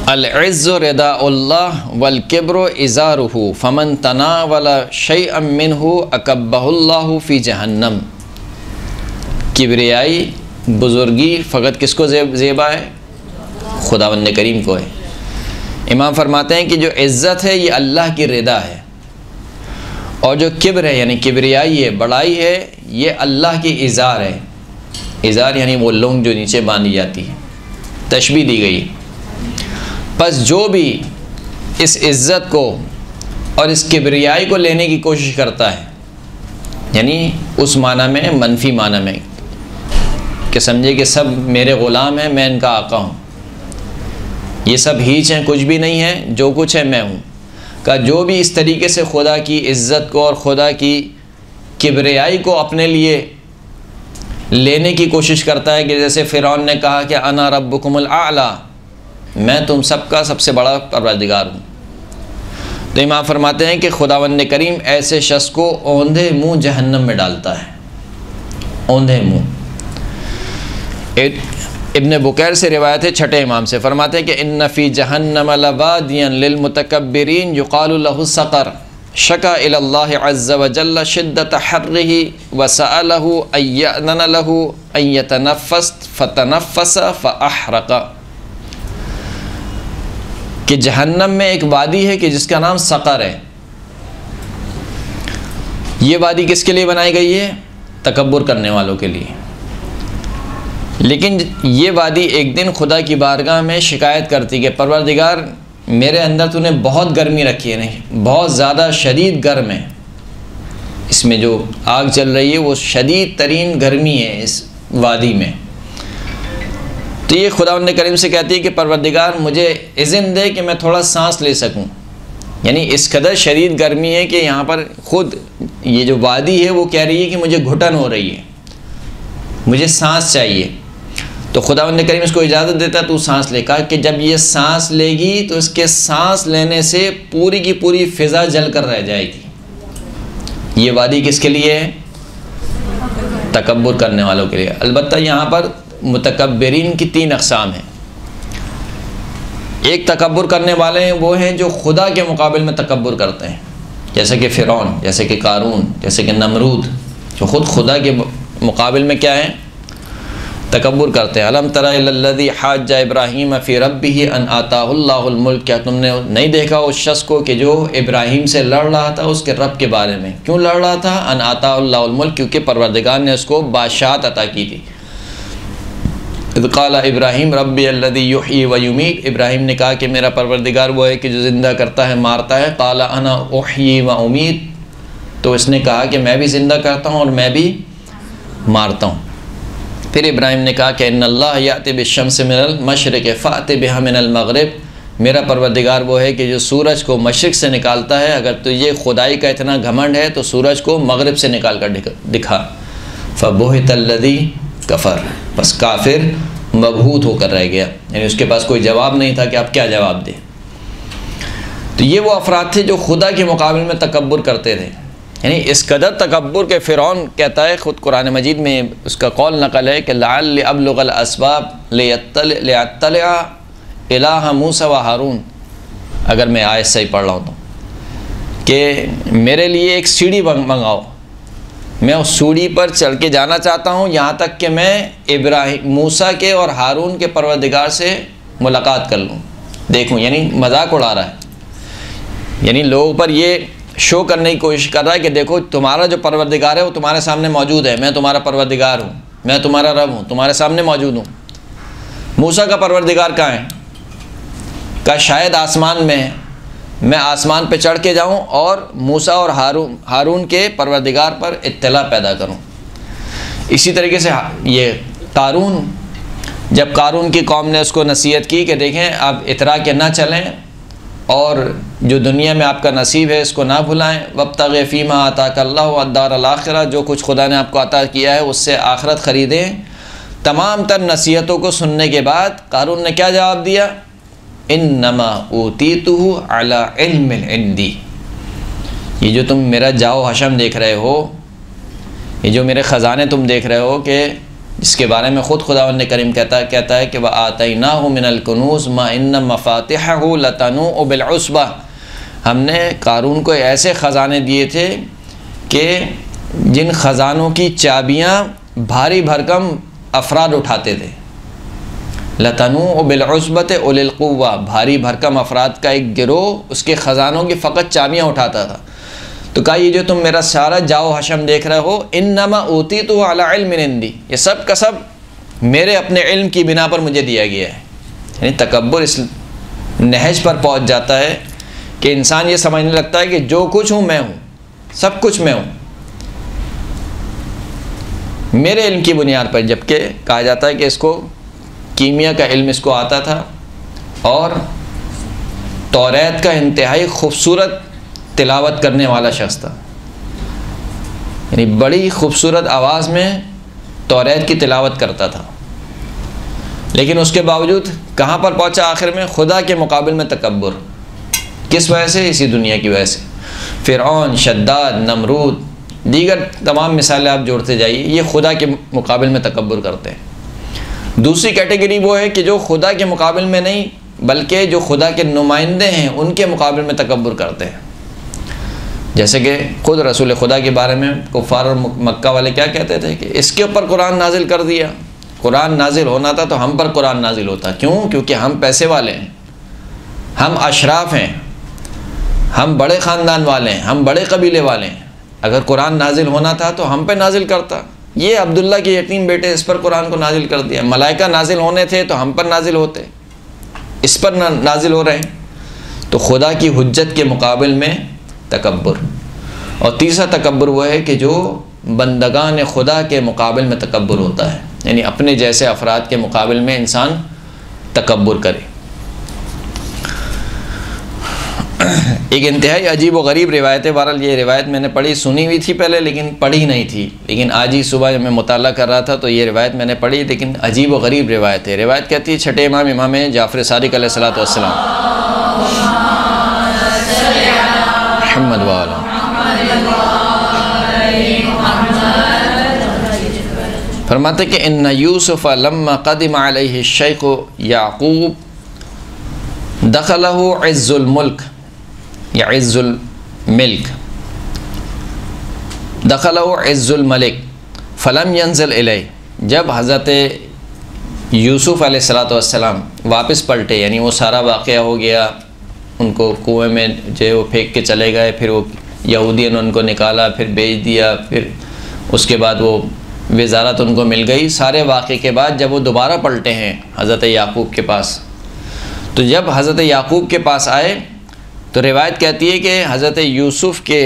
अल-इज़्ज़ु रिदाउल्लाह वल किब्रु इज़ारुहु फमन तनावला शैअम मिन्हु अकब्बहुल्लाहु फ़ी जहन्नम। किब्रियाई बुज़ुर्गी फ़कत किसको ज़ेबा है, खुदावंद करीम को है। इमाम फरमाते हैं कि जो इज़्ज़त है ये अल्लाह की रिदा है, और जो किब्र है यानी किब्रियाई है, बड़ाई है, ये अल्लाह की इज़ार है। इज़ार यानी वो लोंग जो नीचे बांधी जाती है, तशबीह दी गई। बस जो भी इस इज़्ज़त को और इस किब्रियाई को लेने की कोशिश करता है, यानी उस माना में, मनफी माना में, कि समझे कि सब मेरे ग़ुलाम हैं, मैं इनका आका हूँ, ये सब हीच हैं, कुछ भी नहीं है, जो कुछ है मैं हूँ। का जो भी इस तरीके से खुदा की इज़्ज़त को और खुदा की किब्रियाई को अपने लिए लेने की कोशिश करता है, कि जैसे फ़िरौन ने कहा कि अना रब्बुकुमुल आला, मैं तुम सबका सबसे बड़ा परवरदिगार हूँ। तो इमाम फरमाते हैं कि खुदावंद करीम ऐसे शख्स को औंधे मुँह जहन्नम में डालता है, औंधे मुँह। इब्न बुकैर से रिवायत है छठे इमाम से, फरमाते हैं कि इन्न फ़ी जहन्नम लवादियन लिलमुतकब्बिरीन युक़ालु लहु सक़र शका इलल्लाहि अज़्ज़ व जल्ल शिद्दत हर्रिही व सअलहु अय्यअज़न लहु अन यतनफ़्फ़स फ़तनफ़्फ़स फ़अहरक़। कि जहन्नम में एक वादी है कि जिसका नाम सक़र है। ये वादी किसके लिए बनाई गई है, तकब्बुर करने वालों के लिए। लेकिन ये वादी एक दिन खुदा की बारगाह में शिकायत करती कि परवरदिगार, मेरे अंदर तूने बहुत गर्मी रखी है, नहीं बहुत ज़्यादा शदीद गर्म है, इसमें जो आग चल रही है वो शदीद तरीन गर्मी है इस वादी में। तो ये खुदावंद करीम से कहती है कि परवरदिगार मुझे इज़्न दे कि मैं थोड़ा सांस ले सकूं। यानी इस कदर शदीद गर्मी है कि यहाँ पर ख़ुद ये जो वादी है वो कह रही है कि मुझे घुटन हो रही है, मुझे सांस चाहिए। तो खुदावंद करीम इसको इजाज़त देता तू सांस ले। कहा कि जब ये सांस लेगी तो इसके सांस लेने से पूरी की पूरी फ़िज़ा जल कर रह जाएगी। ये वादी किसके लिए है, तकब्बुर करने वालों के लिए। अलबत्ता यहाँ पर मुतकब्बिरीन की 3 अक़साम हैं। एक तकब्बुर करने वाले हैं वो हैं जो खुदा के मुकाबले में तकब्बुर करते हैं, जैसे कि फ़िरौन, जैसे कि क़ारून, जैसे कि नमरूद, जो ख़ुद खुदा के मुकाबले में क्या हैं, तकब्बुर करते हैं। अलम तरा इलल्लज़ी हाज्जा इब्राहीम फ़ी रब्बिही अन आताहुल्लाहुल मुल्क। क्या तुमने नहीं देखा उस शख्स को कि जो इब्राहीम से लड़ रहा था उसके रब के बारे में। क्यों लड़ रहा था, अन आताहुल्लाहुल मुल्क, क्योंकि परवरदिगार ने उसको बादशाहत अता की थी। इज़ क़ाला इब्राहीम रब्बी अल्लज़ी युह्यी व युमीत। इब्राहीम ने कहा कि मेरा परवरदिगार वो है कि जो ज़िंदा करता है मारता है। क़ाला अना उह्यी व उमीत। तो इसने कहा कि मैं भी ज़िंदा करता हूँ और मैं भी मारता हूँ। फिर इब्राहिम ने कहा कि इन्नल्लाह याति बिश्शम्स मिनल मशरिक़ फ़अति बिहा मिनल मग़रिब, मेरा परवरदिगार वो है कि जो सूरज को मशरिक़ से निकालता है। अगर तुझे खुदाई का इतना घमंड है तो सूरज को मग़रिब से निकाल कर दिखा। फ़बुहितल्लज़ी कफ़र, बस काफिर मबहूत होकर रह गया, यानी उसके पास कोई जवाब नहीं था कि आप क्या जवाब दें। तो ये वो अफराद थे जो खुदा के मुकाबले में तकब्बुर करते थे। यानी इस कदर तकब्बुर के फ़िरौन कहता है, ख़ुद कुरान मजीद में उसका कौल नकल है कि लअल्ली अब्लुगल अस्बाब लिअत्तलिअ इलाहा मूसा व हारून, अगर मैं आयत सही पढ़ रहा हूँ तो, कि मेरे लिए एक सीढ़ी मंगाओ, मैं उस सीढ़ी पर चढ़ के जाना चाहता हूँ यहाँ तक कि मैं इब्राहिम मूसा के और हारून के परवरदिगार से मुलाकात कर लूँ, देखूँ। यानी मजाक उड़ा रहा है, यानी लोगों पर ये शो करने की कोशिश कर रहा है कि देखो तुम्हारा जो परवरदिगार है वो तुम्हारे सामने मौजूद है, मैं तुम्हारा परवरदिगार हूँ, मैं तुम्हारा रब हूँ, तुम्हारे सामने मौजूद हूँ। मूसा का परवरदिगार कहाँ है? का शायद आसमान में है, मैं आसमान पे चढ़ के जाऊँ और मूसा और हारून के परवरदिगार पर इत्तला पैदा करूँ। इसी तरीके से ये कारून, जब कारून की कौम ने उसको नसीहत की कि देखें आप इतरा के ना चलें और जो दुनिया में आपका नसीब है इसको ना भुलाएं, वब्तग़ि फ़ीमा आताकल्लाहु अद-दारल आखिरा, जो कुछ खुदा ने आपको अता किया है उससे आखिरत ख़रीदें। तमाम तर नसीहतों को सुनने के बाद कारून ने क्या जवाब दिया? इन्नमा ऊतीतुहु अला इल्मिन इंदी, ये जो तुम मेरा जाओ हशम देख रहे हो, ये जो मेरे ख़जाने तुम देख रहे हो कि जिसके बारे में ख़ुद खुदावंद करीम कहता है कि वह आतैनाहु मिनल कुनूज़ मा इन्न मफ़ातिहहु लतनूउ बिल उस्बा, हमने कारून को ऐसे ख़जाने दिए थे कि जिन ख़जानों की चाबियाँ भारी भरकम अफराद उठाते थे। लतनूउ बिल उस्बत उलिल कुव्वा, भारी भरकम अफराद का एक गिरोह उसके ख़जानों की फ़कत चाबियाँ उठाता था। तो कहा ये जो तुम मेरा सारा जाओ हशम देख रहे हो, इन्नमा ऊतीतुहु अला इल्मिन इंदी, ये सब का सब मेरे अपने इल्म की बिना पर मुझे दिया गया है। यानी तकब्बुर इस नहज पर पहुंच जाता है कि इंसान ये समझने लगता है कि जो कुछ हूँ मैं हूँ, सब कुछ मैं हूँ मेरे इल्म की बुनियाद पर। जबकि कहा जाता है कि इसको कीमिया का इल्म इसको आता था और तौरात का इंतहाई खूबसूरत तिलावत करने वाला शख्स था, यानी बड़ी खूबसूरत आवाज़ में तौरात की तिलावत करता था। लेकिन उसके बावजूद कहाँ पर पहुँचा आखिर में? खुदा के मुकाबिल में तकब्बुर। किस वजह से? इसी दुनिया की वजह से। फ़िरऔन, शद्दाद, नमरूद, दीगर तमाम मिसालें आप जोड़ते जाइए, ये खुदा के मुकाबिल में तकब्बुर करते हैं। दूसरी कैटेगरी वो है कि जो खुदा के मुकाबिल में नहीं बल्कि जो खुदा के नुमाइंदे हैं उनके मुकाबिल में तकब्बुर करते हैं। जैसे कि खुद रसूल खुदा के बारे में कुफ़ार और मक्का वाले क्या कहते थे कि इसके ऊपर कुरान नाजिल कर दिया। कुरान नाजिल होना था तो हम पर कुरान नाजिल होता। क्यों? क्योंकि हम पैसे वाले हैं, हम अशराफ हैं, हम बड़े ख़ानदान वाले हैं, हम बड़े कबीले वाले हैं। अगर कुरान नाजिल होना था तो हम पे नाजिल करता। ये अब्दुल्ला के यतीम बेटे, इस पर कुरान को नाजिल कर दिया। मलाइका नाजिल होने थे तो हम पर नाजिल होते, इस पर नाजिल हो रहे हैं। तो खुदा की हुज्जत के मुकाबिल में तकब्बुर। और तीसरा तकब्बुर वो है कि जो बंदगान खुदा के मुकाबिल में तकब्बुर होता है, यानी अपने जैसे अफराद के मुकाबिल में इंसान तकब्बुर करे। एक इंतहाई अजीब व गरीब रिवायत है। बहरहाल ये रिवायत मैंने पढ़ी, सुनी हुई थी पहले लेकिन पढ़ी नहीं थी, लेकिन आज ही सुबह जब मैं मुताला कर रहा था तो ये रिवायत मैंने पढ़ी, लेकिन अजीब व गरीब रिवायत है। रिवायत कहती है छठे इमाम जाफ़र सादिक़ अलैहिस्सलातु वस्सलाम मुहम्मद वाला फरमाते कि इन्ना यूसुफ़ लम्मा क़दिम अलैहि शेख़ याक़ूब दख़लहु इज़्ज़ुल मुल्क या इज़्ज़ुल मिल्क, दख़लहु इज़्ज़ुल मलिक फ़लम यंज़िल इलैहि। जब हज़रत यूसुफ़ अलैहिस्सलातु वस्सलाम वापस पलटे, यानी वो सारा वाक़या हो गया, उनको कुएं में जो वो फेंक के चले गए, फिर वो यहूदियों ने उनको निकाला, फिर बेच दिया, फिर उसके बाद वो वज़ारत उनको मिल गई। सारे वाक़े के बाद जब वो दोबारा पलटे हैं हज़रत याक़ूब के पास, तो जब हज़रत याक़ूब के पास आए तो रिवायत कहती है कि हज़रत यूसुफ़ के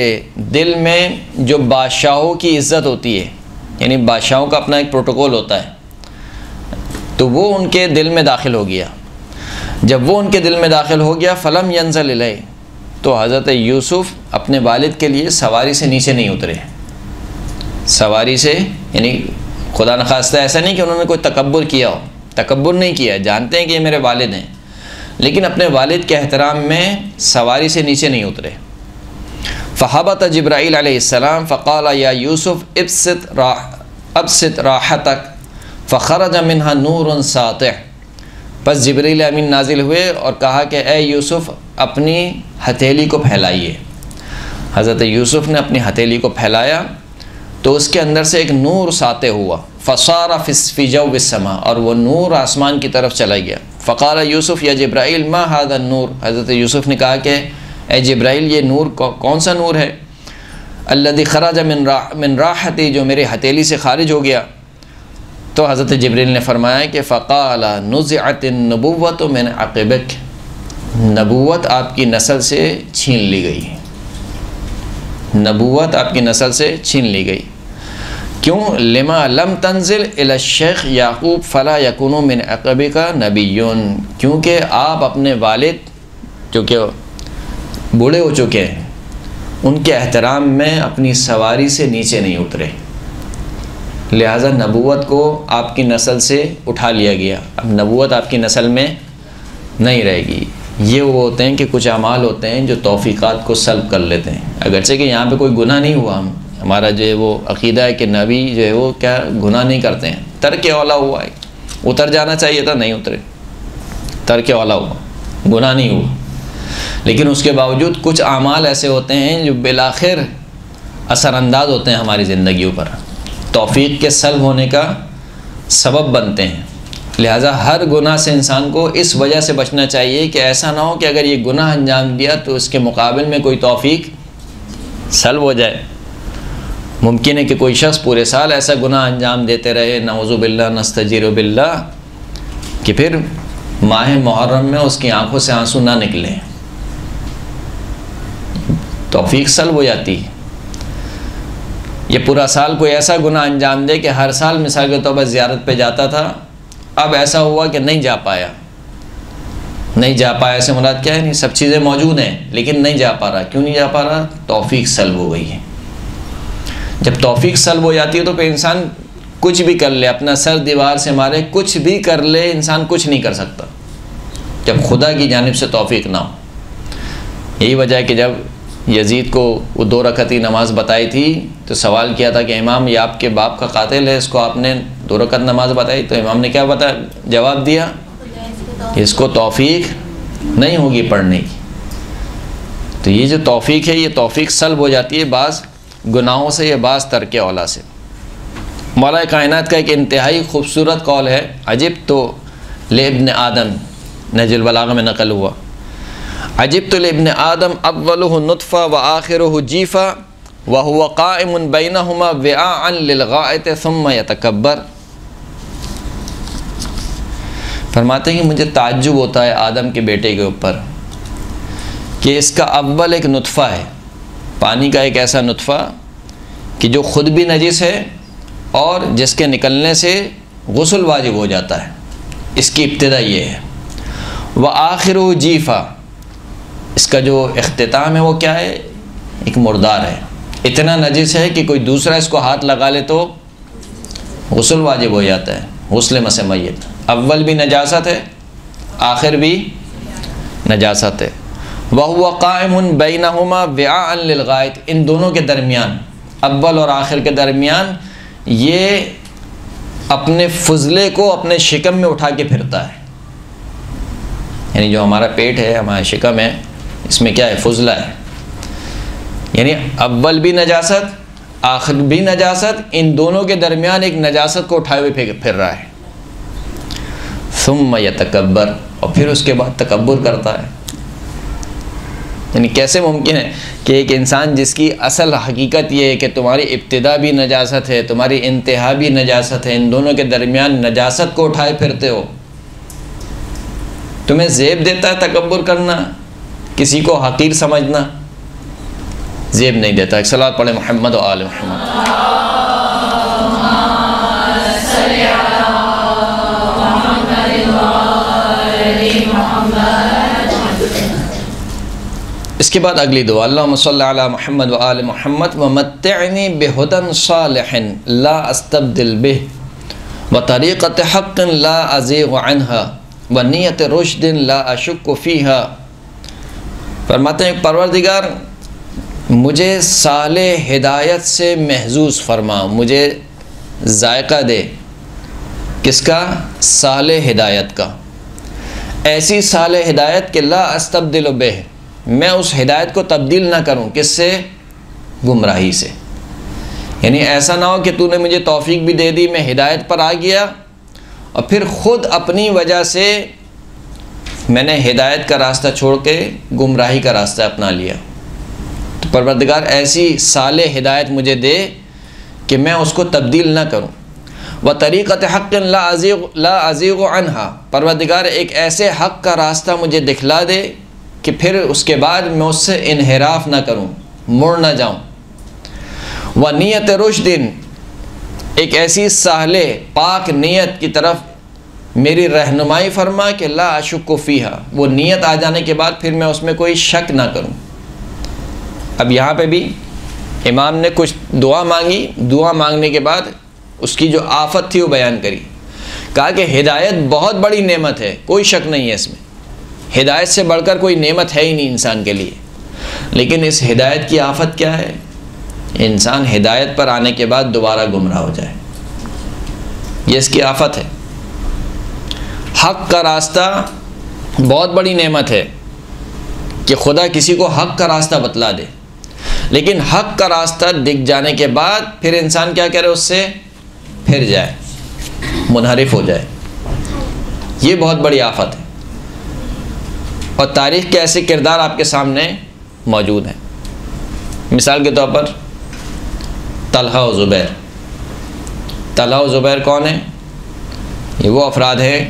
दिल में जो बादशाहों की इज़्ज़त होती है, यानी बादशाहों का अपना एक प्रोटोकॉल होता है, तो वो उनके दिल में दाखिल हो गया। जब वो उनके दिल में दाखिल हो गया, फ़लम यंज़ल इलैहि, तो हज़रत यूसुफ़ अपने वालिद के लिए सवारी से नीचे नहीं उतरे। सवारी से यानी खुदा न खास्ता ऐसा नहीं कि उन्होंने कोई तकब्बुर किया हो, तकब्बुर नहीं किया, जानते हैं कि ये मेरे वालिद हैं, लेकिन अपने वालिद के एहतराम में सवारी से नीचे नहीं उतरे। फ़हबत जिब्राईल अलैहिस्सलाम फ़क़ाल या यूसुफ़ अबसित राहतक फ़ख़रज मिन्हा नूरुन सातिह। बस जिब्रील अमीन नाजिल हुए और कहा कि ए यूसुफ़ अपनी हथेली को फैलाइए। हज़रत यूसुफ़ ने अपनी हथेली को फैलाया तो उसके अंदर से एक नूर साते हुआ, फ़सारा फ़ी जव्विस्समा, और वो नूर आसमान की तरफ चला गया। फ़क़ाल यूसुफ़ या जिब्राईल मा हाज़ा नूर, हज़रत यूसुफ़ ने कहा कि ए जिब्राईल ये नूर कौन सा नूर है? अल्लज़ी ख़रज मिन राहती, जो मेरे हथेली से खारिज हो गया। तो हज़रत जिब्रील ने फरमाया कि फ़क़ाल नुज़िअतिन नबुव्वत मिन अक़िबिक, नबूवत आपकी नस्ल से छीन ली गई, नबूवत आपकी नस्ल से छीन ली गई। क्यों? लिमा लम तंजिल इला शेख याकूब फ़ला यकुनु मिन अक़बिका नबियुन, क्योंकि आप अपने वालिद जो कि बूढ़े हो चुके हैं उनके एहतराम में अपनी सवारी से नीचे नहीं उतरे, लिहाजा नबूवत को आपकी नस्ल से उठा लिया गया। अब नबूवत आपकी नस्ल में नहीं रहेगी। ये वो होते हैं कि कुछ अमाल होते हैं जो तौफ़ीक़ात को सल्ब कर लेते हैं, अगरचे कि यहाँ पे कोई गुनाह नहीं हुआ, हमारा जो है वो अक़ीदा है कि नबी जो है वो क्या गुनाह नहीं करते हैं, तर्क औला हुआ है, उतर जाना चाहिए था नहीं उतरे, तर्क औला हुआ, गुनाह नहीं हुआ। लेकिन उसके बावजूद कुछ अमाल ऐसे होते हैं जो बिलाखिर असरअंदाज होते हैं हमारी ज़िंदगियों पर, तौफ़ीक़ के सल्ब होने का सबब बनते हैं। लिहाजा हर गुनाह से इंसान को इस वजह से बचना चाहिए कि ऐसा ना हो कि अगर ये गुनाह अंजाम दिया तो इसके मुकाबिल में कोई तौफ़ीक़ सल्ब हो जाए। मुमकिन है कि कोई शख्स पूरे साल ऐसा गुनाह अंजाम देते रहे, नऊज़ु बिल्लाह नस्तजीरु बिल्लाह, कि फिर माह मुहर्रम में उसकी आंखों से आंसू ना निकले, तौफ़ीक़ सल्ब हो जाती है। ये पूरा साल कोई ऐसा गुनाह अंजाम दे कि हर साल मिसाल के तौर पर ज़ियारत पे जाता था, अब ऐसा हुआ कि नहीं जा पाया, नहीं जा पाया से मुराद क्या है? नहीं, सब चीज़ें मौजूद हैं लेकिन नहीं जा पा रहा। क्यों नहीं जा पा रहा? तौफ़ीक़ सल्ब हो गई है। जब तौफ़ीक़ सल्ब हो जाती है तो फिर इंसान कुछ भी कर ले, अपना सर दीवार से मारे, कुछ भी कर ले, इंसान कुछ नहीं कर सकता जब खुदा की जानिब से तौफ़ीक़ ना हो। यही वजह है कि जब यजीद को वो 2 रकअती नमाज़ बताई थी तो सवाल किया था कि इमाम ये आपके बाप का कातिल है, इसको आपने 2 रकअत नमाज़ बताई, तो इमाम ने क्या जवाब दिया? इसको तौफ़ीक़ नहीं होगी पढ़ने की। तो ये जो तौफ़ीक़ है ये तौफ़ीक़ सल्ब हो जाती है बाज़ गुनाहों से या बाज़ तर्क औला से। मौला कायनात का एक इंतहाई खूबसूरत कौल है, अजिब तो लिब्न आदम, नहजुल बलागा में नकल हुआ, अजिब तो लिब्न आदम अव्वलुहु नुत्फ़ा व आखिरुहु जीफ़ा व हुवा क़ाइमुन बैनहुमा विआअन लिलग़ाइत सुम्मा यतकब्बर। फरमाते हैं कि मुझे ताज्जुब होता है आदम के बेटे के ऊपर कि इसका अव्वल एक नुत्फ़ा है, पानी का एक ऐसा नुत्फ़ा कि जो ख़ुद भी नजिस है और जिसके निकलने से गुस्ल वाजिब हो जाता है, इसकी इब्तिदा ये है। व आखिरुहु जीफ़ा, इसका जो इख्तिताम है वो क्या है? एक मुर्दार है, इतना नजिस है कि कोई दूसरा इसको हाथ लगा ले तो गुस्ल वाजिब हो जाता है, गुस्ल मसे मय्यत। अव्वल भी नजासत है, आखिर भी नजासत है। वहुवा क़ाइमुन बैनहुमा विआअन लिलग़ाइत, इन दोनों के दरमियान, अव्वल और आखिर के दरमियान, ये अपने फुजले को अपने शिकम में उठा के फिरता है। यानी जो हमारा पेट है, हमारा शिकम है, इसमें क्या है? फुजला है। यानी अव्वल भी नजासत, आखिर भी नजासत, इन दोनों के दरमियान एक नजासत को उठाए हुए फिर रहा है। सुम्मा यतकब्बर, और फिर उसके बाद तकब्बुर करता है। यानी कैसे मुमकिन है कि एक इंसान जिसकी असल हकीकत ये है कि तुम्हारी इब्तिदा भी नजासत है, तुम्हारी इंतहा भी नजासत है, इन दोनों के दरमियान नजासत को उठाए फिरते हो, तुम्हें ज़ेब देता है तकब्बुर करना, किसी को हकीर समझना? ज़ेब नहीं देता। एक सलात पढ़े मोहम्मद व आले मोहम्मद। इसके बाद अगली दुआ, अल्लाहुम्मा सल्लि अला मुहम्मद व आले मुहम्मद व मत्तिअनी बिहुदन सालिहिन ला अस्तब्दिल बिह व तरीक़त हक़्क़िन ला अज़ीग़ु अन्हा व नियत रुश्दिन ला अशुक्कु फ़ीहा। फरमाते हैं परवरदिगार मुझे साले हिदायत से महजूज़ फरमा, मुझे जायका दे, किसका? साले हिदायत का। ऐसी साले हिदायत के ला अस्तब्दिल बिह, मैं उस हिदायत को तब्दील ना करूं, किससे? गुमराही से। यानी ऐसा ना हो कि तूने मुझे तौफीक भी दे दी, मैं हिदायत पर आ गया और फिर ख़ुद अपनी वजह से मैंने हिदायत का रास्ता छोड़ के गुमराही का रास्ता अपना लिया। तो परवरदिगार ऐसी साले हिदायत मुझे दे कि मैं उसको तब्दील ना करूं। व तरीक़त हक़्क़िन ला अज़ीग़ु अन्हा, परवरदिगार एक ऐसे हक़ का रास्ता मुझे दिखला दे कि फिर उसके बाद मैं उससे इन्हिराफ ना करूं, मुड़ ना जाऊं। व नियत रुश्दिन, एक ऐसी साले पाक नियत की तरफ मेरी रहनुमाई फरमा कि ला अशुक्कु फ़ीहा, वो नियत आ जाने के बाद फिर मैं उसमें कोई शक ना करूं। अब यहाँ पे भी इमाम ने कुछ दुआ मांगी, दुआ मांगने के बाद उसकी जो आफत थी वो बयान करी। कहा कि हिदायत बहुत बड़ी नेमत है, कोई शक नहीं है इसमें, हिदायत से बढ़कर कोई नेमत है ही नहीं इंसान के लिए। लेकिन इस हिदायत की आफत क्या है? इंसान हिदायत पर आने के बाद दोबारा गुमराह हो जाए, ये इसकी आफत है। हक़ का रास्ता बहुत बड़ी नेमत है कि खुदा किसी को हक़ का रास्ता बतला दे, लेकिन हक़ का रास्ता दिख जाने के बाद फिर इंसान क्या करे? उससे फिर जाए, मुनहरिफ हो जाए, ये बहुत बड़ी आफत है। और तारीख़ के ऐसे किरदार आपके सामने मौजूद हैं। मिसाल के तौर पर तलहा और ज़ुबैर। तलहा और ज़ुबैर कौन है? ये वो अफराद हैं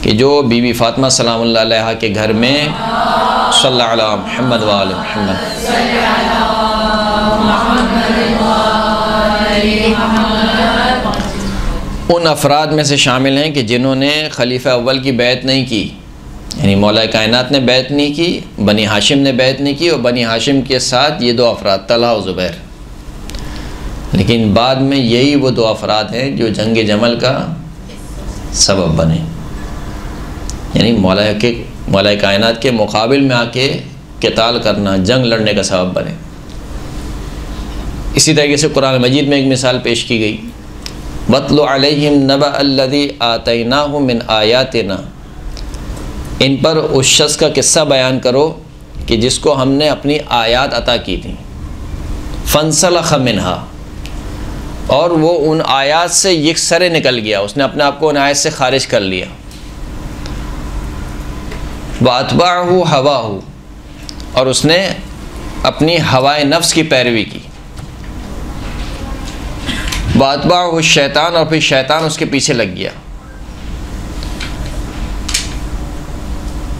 कि जो बीबी फ़ातिमा सलामुल्लाह अलैहा के घर में सल्लल्लाहु अला मुहम्मद व आले मुहम्मद, उन अफराद में से शामिल हैं कि जिन्होंने खलीफा अव्वल की बैत नहीं की, यानी मौला कायनात ने बैत नहीं की, बनी हाशिम ने बैत नहीं की, और बनी हाशिम के साथ ये दो अफराद तलहा और ज़ुबैर। लेकिन बाद में यही वो दो अफराद हैं जो जंग जमल का सबब बने, यानी मौला कायनात के मुकाबिल में आके क़िताल करना, जंग लड़ने का सबब बने। इसी तरीके से कुरान मजीद में एक मिसाल पेश की गई, वत्लु अलैहिम नबअ अल्लज़ी आतैनाहु मिन आयातिना, इन पर उस शख्स का किस्सा बयान करो कि जिसको हमने अपनी आयात अता की थी। फंसलख मिनहा, और वो उन आयात से यकसरे निकल गया, उसने अपने आप को उन आयत से खारिज कर लिया। वअतबअहु हवाहु, और उसने अपनी हवाए नफ्स की पैरवी की। वअतबअहु शैतान, और फिर शैतान उसके पीछे लग गया।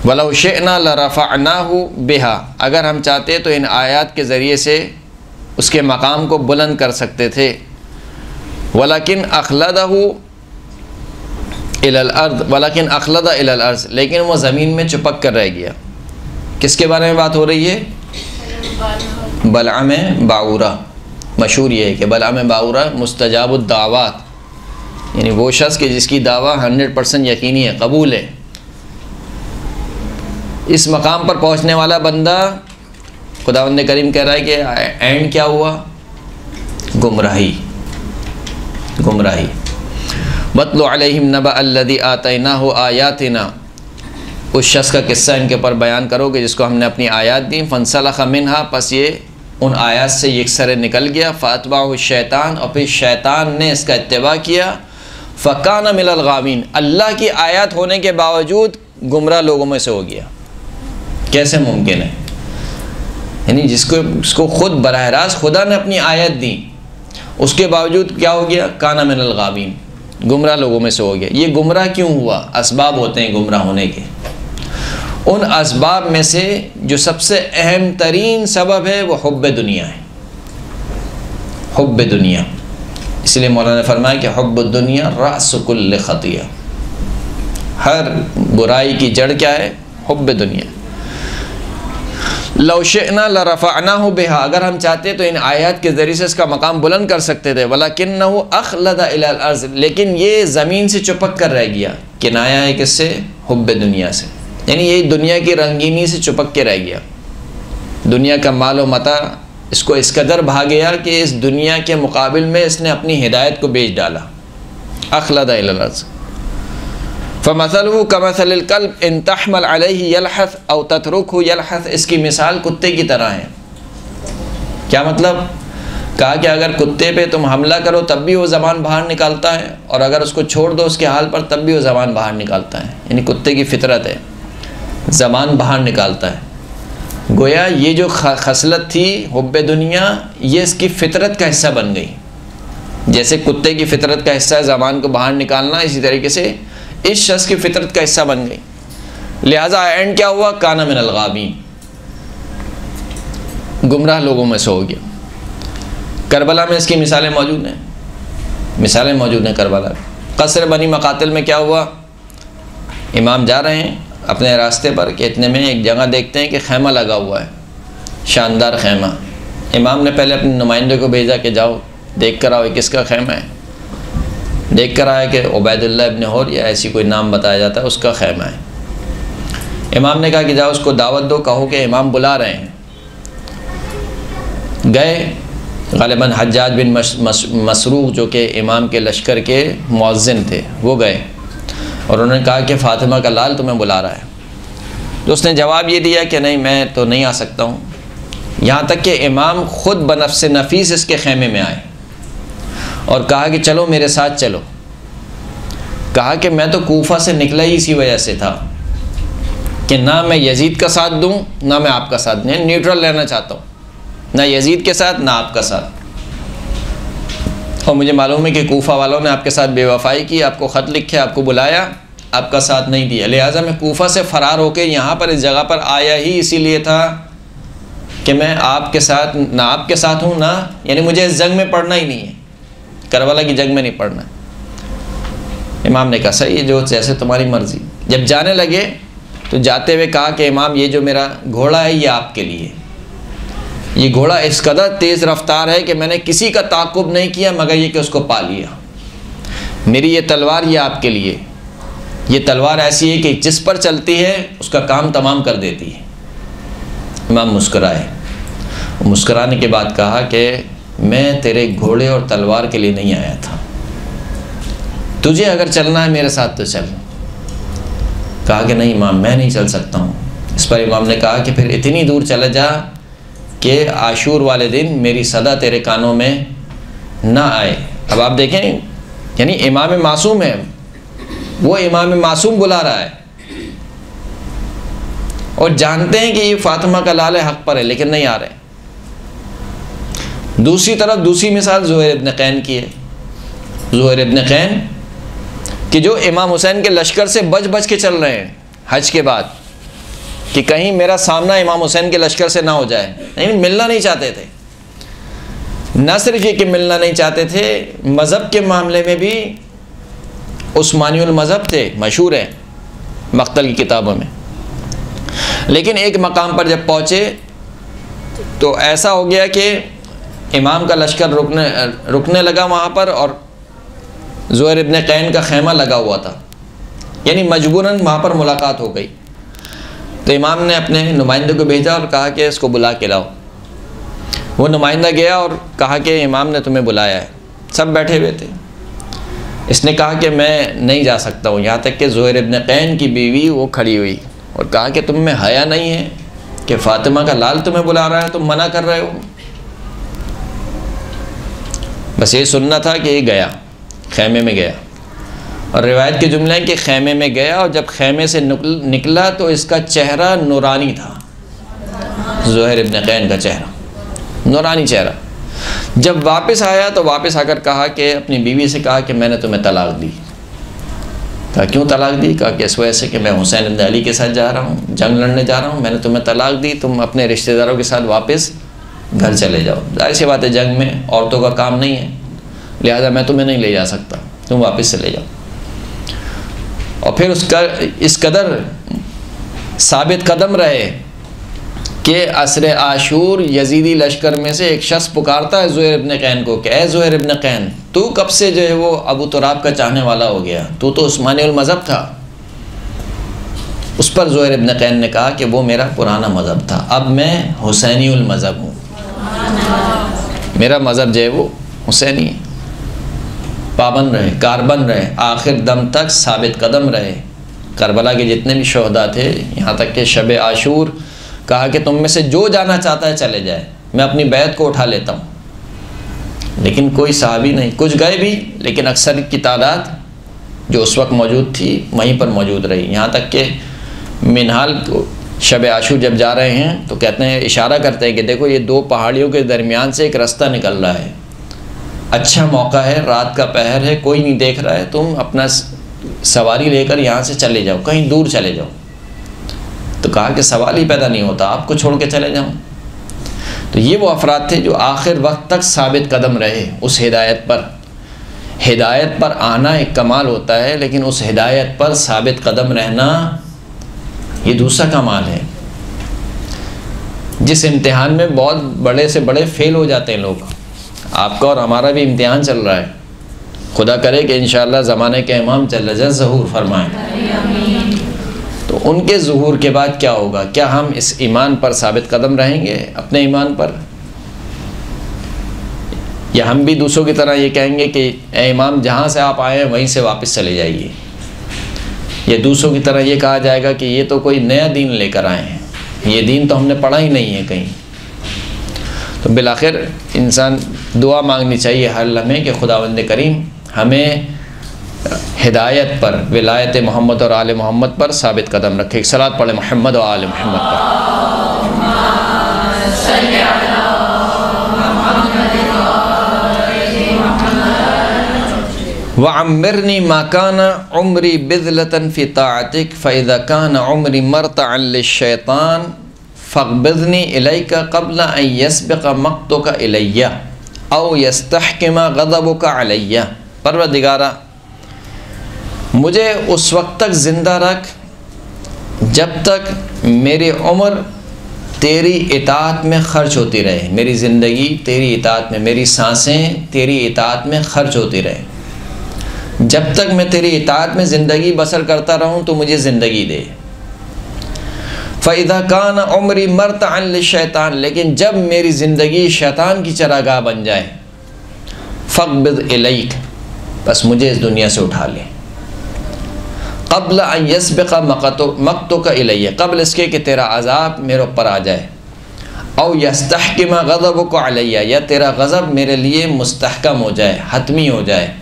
वलौ शिअना लरफ़अनाहु बिहा, अगर हम चाहते तो इन आयात के ज़रिए से उसके मकाम को बुलंद कर सकते थे। वलाकिन अखलदहु इलल अर्द, वलाकिन अखलदा इलल अर्ज़, लेकिन वो ज़मीन में चिपक कर रह गया। किसके बारे में बात हो रही है? बलअम बाऊरा। मशहूर ये है कि बलअम बाऊरा मुस्तजाबुद दावात, यानी वो शख्स कि जिसकी दावा 100% यकीनी है, कबूल है। इस मकाम पर पहुँचने वाला बंदा, खुदावंद करीम कह रहा है कि एंड क्या हुआ? गुमराही, गुमराही। वत्लु अलैहिम नबअ अल्लज़ी आतैनाहु आयातिना, उस शख्स का किस्सा इनके ऊपर बयान करो कि जिसको हमने अपनी आयात दी। फंसलख मिनहा, पस ये उन आयात से यकसरे निकल गया। फ़अतबअहु शैतान, और फिर शैतान ने इसका इत्तिबा किया। फ़कान मिनल गावीन, अल्लाह की आयत होने के बावजूद गुमराह लोगों में से हो गया। कैसे मुमकिन है? यानी जिसको खुद बराह रास्त खुदा ने अपनी आयत दी, उसके बावजूद क्या हो गया? काना मिनल गावीन, गुमराह लोगों में से हो गया। ये गुमराह क्यों हुआ? असबाब होते हैं गुमराह होने के। उन असबाब में से जो सबसे अहम तरीन सबब है वो हुब्ब दुनिया है, हुब्ब दुनिया। इसलिए मौलाना ने फरमाया कि हुब्ब दुनिया रास कुल्ल खतिया, हर बुराई की जड़ क्या है? हुब्ब दुनिया। लौशना लरफ़अनाहु बिहा, अगर हम चाहते तो इन आयत के ज़रिए से इसका मकाम बुलंद कर सकते थे। वलाकिन्नहु अख़लदा इलल अर्ज़, लेकिन ये ज़मीन से चिपक कर रह गया। किनाया है किससे? हुब्बे दुनिया से, यानी ये दुनिया की रंगीनी से चिपक के रह गया। दुनिया का माल व मता इसको इस कदर भा गया कि इस दुनिया के मुकाबिल में इसने अपनी हिदायत को बेच डाला। अख़लदा इलल अर्ज़ फ़मसलहु कमसलिल कल्ब इन तहमल अलैहि यलहस औ ततरुकहु यलहस, इसकी मिसाल कुत्ते की तरह है। क्या मतलब? कहा कि अगर कुत्ते पे तुम हमला करो तब भी वो ज़बान बाहर निकालता है, और अगर उसको छोड़ दो उसके हाल पर तब भी वो ज़बान बाहर निकालता है। यानी कुत्ते की फितरत है, ज़बान बाहर निकालता है। गोया ये जो खसलत थी हुब्बे दुनिया, ये इसकी फितरत का हिस्सा बन गई। जैसे कुत्ते की फितरत का हिस्सा है ज़बान को बाहर निकालना, इसी तरीके से इस शख्स की फितरत का हिस्सा बन गई। लिहाजा एंड क्या हुआ? काना मिनल गाबीन, गुमराह लोगों में से हो गया। करबला में इसकी मिसालें मौजूद हैं, मिसालें मौजूद हैं करबला में। कसर बनी मकातिल में क्या हुआ? इमाम जा रहे हैं अपने रास्ते पर कि इतने में एक जगह देखते हैं कि खैमा लगा हुआ है, शानदार खैमा। इमाम ने पहले अपने नुमाइंदे को भेजा कि जाओ देख कर आओ ये किसका खैमा है। देख कर आया कि उबैदुल्लाह इब्न हुर या ऐसी कोई नाम बताया जाता है, उसका खैमा है। इमाम ने कहा कि जाओ उसको दावत दो, कहो कि इमाम बुला रहे हैं। गए, ग़ालिबन हज्जाज बिन मसरूक़ जो कि इमाम के लश्कर के मुअज़्ज़िन थे, वो गए और उन्होंने कहा कि फ़ातिमा का लाल तुम्हें बुला रहा है। तो उसने जवाब ये दिया कि नहीं, मैं तो नहीं आ सकता हूँ। यहाँ तक कि इमाम ख़ुद बनफ्स नफीस इसके खैमे में आए और कहा कि चलो मेरे साथ चलो। कहा कि मैं तो कूफा से निकला ही इसी वजह से था कि ना मैं यजीद का साथ दूं ना मैं आपका साथ दूं, न्यूट्रल रहना चाहता हूँ, ना यजीद के साथ ना आपका साथ। और मुझे मालूम है कि कूफा वालों ने आपके साथ बेवफाई की, आपको ख़त लिखे, आपको बुलाया, आपका साथ नहीं दिया। लिहाजा मैं कूफा से फ़रार होकर यहाँ पर इस जगह पर आया ही इसीलिए था कि मैं आपके साथ ना आपके साथ हूँ, ना यानी मुझे इस जंग में पढ़ना ही नहीं है, करबला की जंग में नहीं पढ़ना। इमाम ने कहा सही है, जो जैसे तुम्हारी मर्ज़ी। जब जाने लगे तो जाते हुए कहा कि इमाम ये जो मेरा घोड़ा है ये आपके लिए। ये घोड़ा इस कदर तेज़ रफ्तार है कि मैंने किसी का ताक़ुब नहीं किया मगर ये कि उसको पा लिया। मेरी ये तलवार ये आपके लिए। ये तलवार ऐसी है कि जिस पर चलती है उसका काम तमाम कर देती है। इमाम मुस्कुराए। मुस्कुराने के बाद कहा कि मैं तेरे घोड़े और तलवार के लिए नहीं आया था, तुझे अगर चलना है मेरे साथ तो चल। कहा कि नहीं इमाम मैं नहीं चल सकता हूँ। इस पर इमाम ने कहा कि फिर इतनी दूर चला जा कि आशूर वाले दिन मेरी सदा तेरे कानों में ना आए। अब आप देखें, यानी इमाम मासूम है, वो इमाम मासूम बुला रहा है और जानते हैं कि ये फ़ातिमा का लाल हक़ पर है लेकिन नहीं आ रहे। दूसरी तरफ दूसरी मिसाल ज़ुहैर इब्न क़ैन की है। ज़ुहैर इब्न क़ैन कि जो इमाम हुसैन के लश्कर से बच बच के चल रहे हैं हज के बाद कि कहीं मेरा सामना इमाम हुसैन के लश्कर से ना हो जाए। नहीं, मिलना नहीं चाहते थे। न सिर्फ ये कि मिलना नहीं चाहते थे, मज़हब के मामले में भी उस्मानियुल मज़हब थे, मशहूर है मख्तल की किताबों में। लेकिन एक मकाम पर जब पहुँचे तो ऐसा हो गया कि इमाम का लश्कर रुकने लगा वहाँ पर और ज़ुहैर इब्न क़ैन का खैमा लगा हुआ था, यानी मजबूरन वहाँ पर मुलाकात हो गई। तो इमाम ने अपने नुमाइंदे को भेजा और कहा कि इसको बुला के लाओ। वो नुमाइंदा गया और कहा कि इमाम ने तुम्हें बुलाया है। सब बैठे हुए थे। इसने कहा कि मैं नहीं जा सकता हूँ। यहाँ तक कि ज़ुहैर इब्न क़ैन की बीवी वो खड़ी हुई और कहा कि तुम में हया नहीं है कि फ़ातिमा का लाल तुम्हें बुला रहा है, तुम मना कर रहे हो। बस ये सुनना था कि ये गया, खैमे में गया। और रिवायत के जुमले हैं कि खैमे में गया और जब खैमे से निकला तो इसका चेहरा नूरानी था। ज़ुहैर इब्न क़ैन का चेहरा नूरानी चेहरा। जब वापस आया तो वापस आकर कहा कि अपनी बीवी से कहा कि मैंने तुम्हें तलाक दी। कहा क्यों तलाक दी? कहा कि इस वजह से कि मैं हुसैन इब्न अली के साथ जा रहा हूँ, जंग लड़ने जा रहा हूँ, मैंने तुम्हें तलाक दी, तुम अपने रिश्तेदारों के साथ वापस घर चले जाओ। जाहिर सी बात है जंग में औरतों का काम नहीं है, लिहाजा मैं तुम्हें नहीं ले जा सकता, तुम वापस चले जाओ। और फिर उसका इस कदर साबित कदम रहे कि असर आशूर यजीदी लश्कर में से एक शख्स पुकारता है ज़ुहैर इब्न कैन को कि ए ज़ुहैर इब्न कैन, तू कब से जो है वो अबू तुराब का चाहने वाला हो गया, तू तो उस्मानी मज़हब था। उस पर ज़ुहैर इब्न कैन ने कहा कि वो मेरा पुराना मज़हब था, अब मैं हुसैनी मज़हब हूँ, मेरा मज़हब जो है वो हुसैनी है। पाबंद रहे, कारबंद रहे, आखिर दम तक साबित कदम रहे। करबला के जितने भी शहदा थे, यहाँ तक कि शब आशूर कहा कि तुम में से जो जाना चाहता है चले जाए, मैं अपनी बैत को उठा लेता हूँ। लेकिन कोई सहाबी नहीं, कुछ गए भी, लेकिन अक्सर की तादाद जो उस वक्त मौजूद थी वहीं पर मौजूद रही। यहाँ तक कि मिनहाल को शब आशूर जब जा रहे हैं तो कहते हैं, इशारा करते हैं कि देखो ये दो पहाड़ियों के दरमियान से एक रास्ता निकल रहा है, अच्छा मौका है, रात का पहर है, कोई नहीं देख रहा है, तुम अपना सवारी लेकर यहाँ से चले जाओ, कहीं दूर चले जाओ। तो कहा कि सवाल ही पैदा नहीं होता, आपको छोड़ के चले जाऊँ। तो ये वो अफराद थे जो आखिर वक्त तक साबित कदम रहे उस हिदायत पर। हिदायत पर आना एक कमाल होता है, लेकिन उस हिदायत पर साबित कदम रहना ये दूसरा कमाल है। जिस इम्तिहान में बहुत बड़े से बड़े फेल हो जाते हैं लोग, आपका और हमारा भी इम्तिहान चल रहा है, खुदा करे कि इंशाअल्लाह ज़माने के इमाम जल्ल ज़हूर फरमाएँ। तो उनके ज़ुहूर के बाद क्या होगा? क्या हम इस ईमान पर साबित कदम रहेंगे, अपने ईमान पर, या हम भी दूसरों की तरह ये कहेंगे कि ए इमाम जहाँ से आप आए हैं वहीं से वापस चले जाइए, या दूसरों की तरह ये कहा जाएगा कि ये तो कोई नया दीन लेकर आए हैं, ये दीन तो हमने पढ़ा ही नहीं है कहीं। तो बिलाखिर इंसान दुआ मांगनी चाहिए हर लम्हे कि खुदावंद करीम हमें हिदायत पर, विलायत मोहम्मद और आले मोहम्मद पर साबित कदम रखे। सलात पढ़े मोहम्मद और आले मोहम्मद पर। वअम्मिरनी मा काना उम्री बिज़लतन फ़ी ताअतिक फ़इज़ा काना उम्री मरतअन लिश्शैतान फ़क़बिज़नी इलैका क़ब्ल अन यस्बिक़ मक़्तुका इलैया औ यस्तहकिम ग़ज़बुका अलैया। परवरदिगारा, मुझे उस वक्त तक ज़िंदा रख जब तक मेरी उम्र तेरी इताअत में ख़र्च होती रहे, मेरी ज़िंदगी तेरी इताअत में, मेरी सांसें तेरी इताअत में ख़र्च होती रहे। जब तक मैं तेरी इताअत में ज़िंदगी बसर करता रहूँ तो मुझे ज़िंदगी दे। फ़इज़ा कान उम्री मरतअन लिश्शैतान, लेकिन जब मेरी ज़िंदगी शैतान की चरागाह बन जाए, फ़क़बिज़ इलैक, बस मुझे इस दुनिया से उठा ले। क़ब्ल अन यस्बिक़ मक़्तुका इलैया, क़ब्ल इसके कि तेरा अज़ाब मेरे ऊपर आ जाए। औ यस्तहकिम ग़ज़बुका अलैया, या तेरा गज़ब मेरे लिए मुस्तहकम हो जाए, हतमी हो जाए।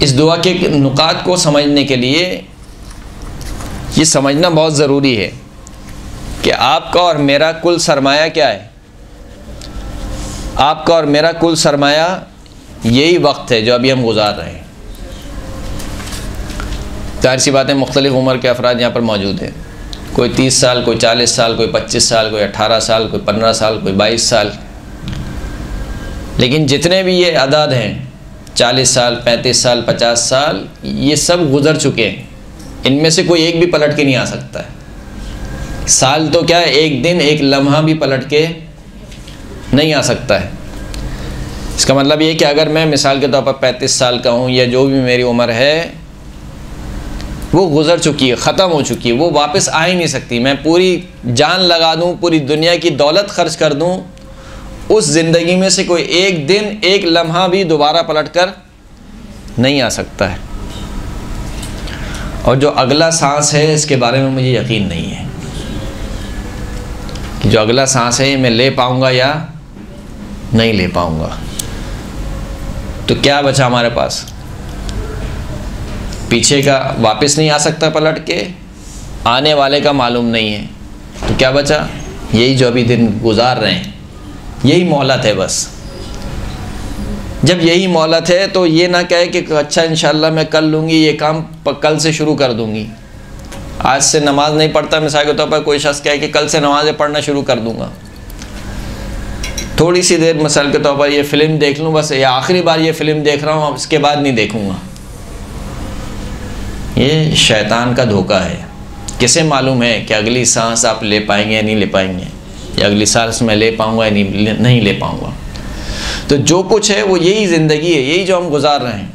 इस दुआ के नुकात को समझने के लिए ये समझना बहुत ज़रूरी है कि आपका और मेरा कुल सरमाया क्या है। आपका और मेरा कुल सरमाया यही वक्त है जो अभी हम गुजार रहे हैं। जाहिर सी बात है, मुख्तलिफ़ उम्र के अफराद यहाँ पर मौजूद हैं। कोई 30 साल, कोई 40 साल, कोई 25 साल, कोई 18 साल, कोई 15 साल, कोई 22 साल। लेकिन जितने भी ये अदाद हैं, 40 साल, 35 साल, 50 साल, ये सब गुज़र चुके हैं। इनमें से कोई एक भी पलट के नहीं आ सकता है। साल तो क्या है, एक दिन, एक लम्हा भी पलट के नहीं आ सकता है। इसका मतलब ये कि अगर मैं मिसाल के तौर पर 35 साल का हूँ, या जो भी मेरी उम्र है वो गुज़र चुकी है, ख़त्म हो चुकी है, वो वापस आ ही नहीं सकती। मैं पूरी जान लगा दूँ, पूरी दुनिया की दौलत ख़र्च कर दूँ, उस ज़िंदगी में से कोई एक दिन, एक लम्हा भी दोबारा पलट कर नहीं आ सकता है। और जो अगला सांस है, इसके बारे में मुझे यकीन नहीं है कि जो अगला सांस है मैं ले पाऊँगा या नहीं ले पाऊँगा। तो क्या बचा हमारे पास? पीछे का वापस नहीं आ सकता पलट के, आने वाले का मालूम नहीं है, तो क्या बचा? यही जो अभी दिन गुजार रहे हैं, यही मोहलत है बस। जब यही मोहलत है तो ये ना कहे कि अच्छा इंशाल्लाह मैं कल लूँगी, ये काम कल से शुरू कर दूँगी। आज से नमाज नहीं पढ़ता मिसाल के तौर पर कोई शख्स कहे कि कल से नमाज़ें पढ़ना शुरू कर दूँगा। थोड़ी सी देर मिसाल के तौर पर ये फ़िल्म देख लूँ बस, या आखिरी बार ये फ़िल्म देख रहा हूँ, अब इसके बाद नहीं देखूँगा। ये शैतान का धोखा है। किसे मालूम है कि अगली सांस आप ले पाएंगे या नहीं ले पाएंगे, या अगली सांस मैं ले पाऊँगा या नहीं ले पाऊँगा। तो जो कुछ है वो यही ज़िंदगी है, यही जो हम गुजार रहे हैं,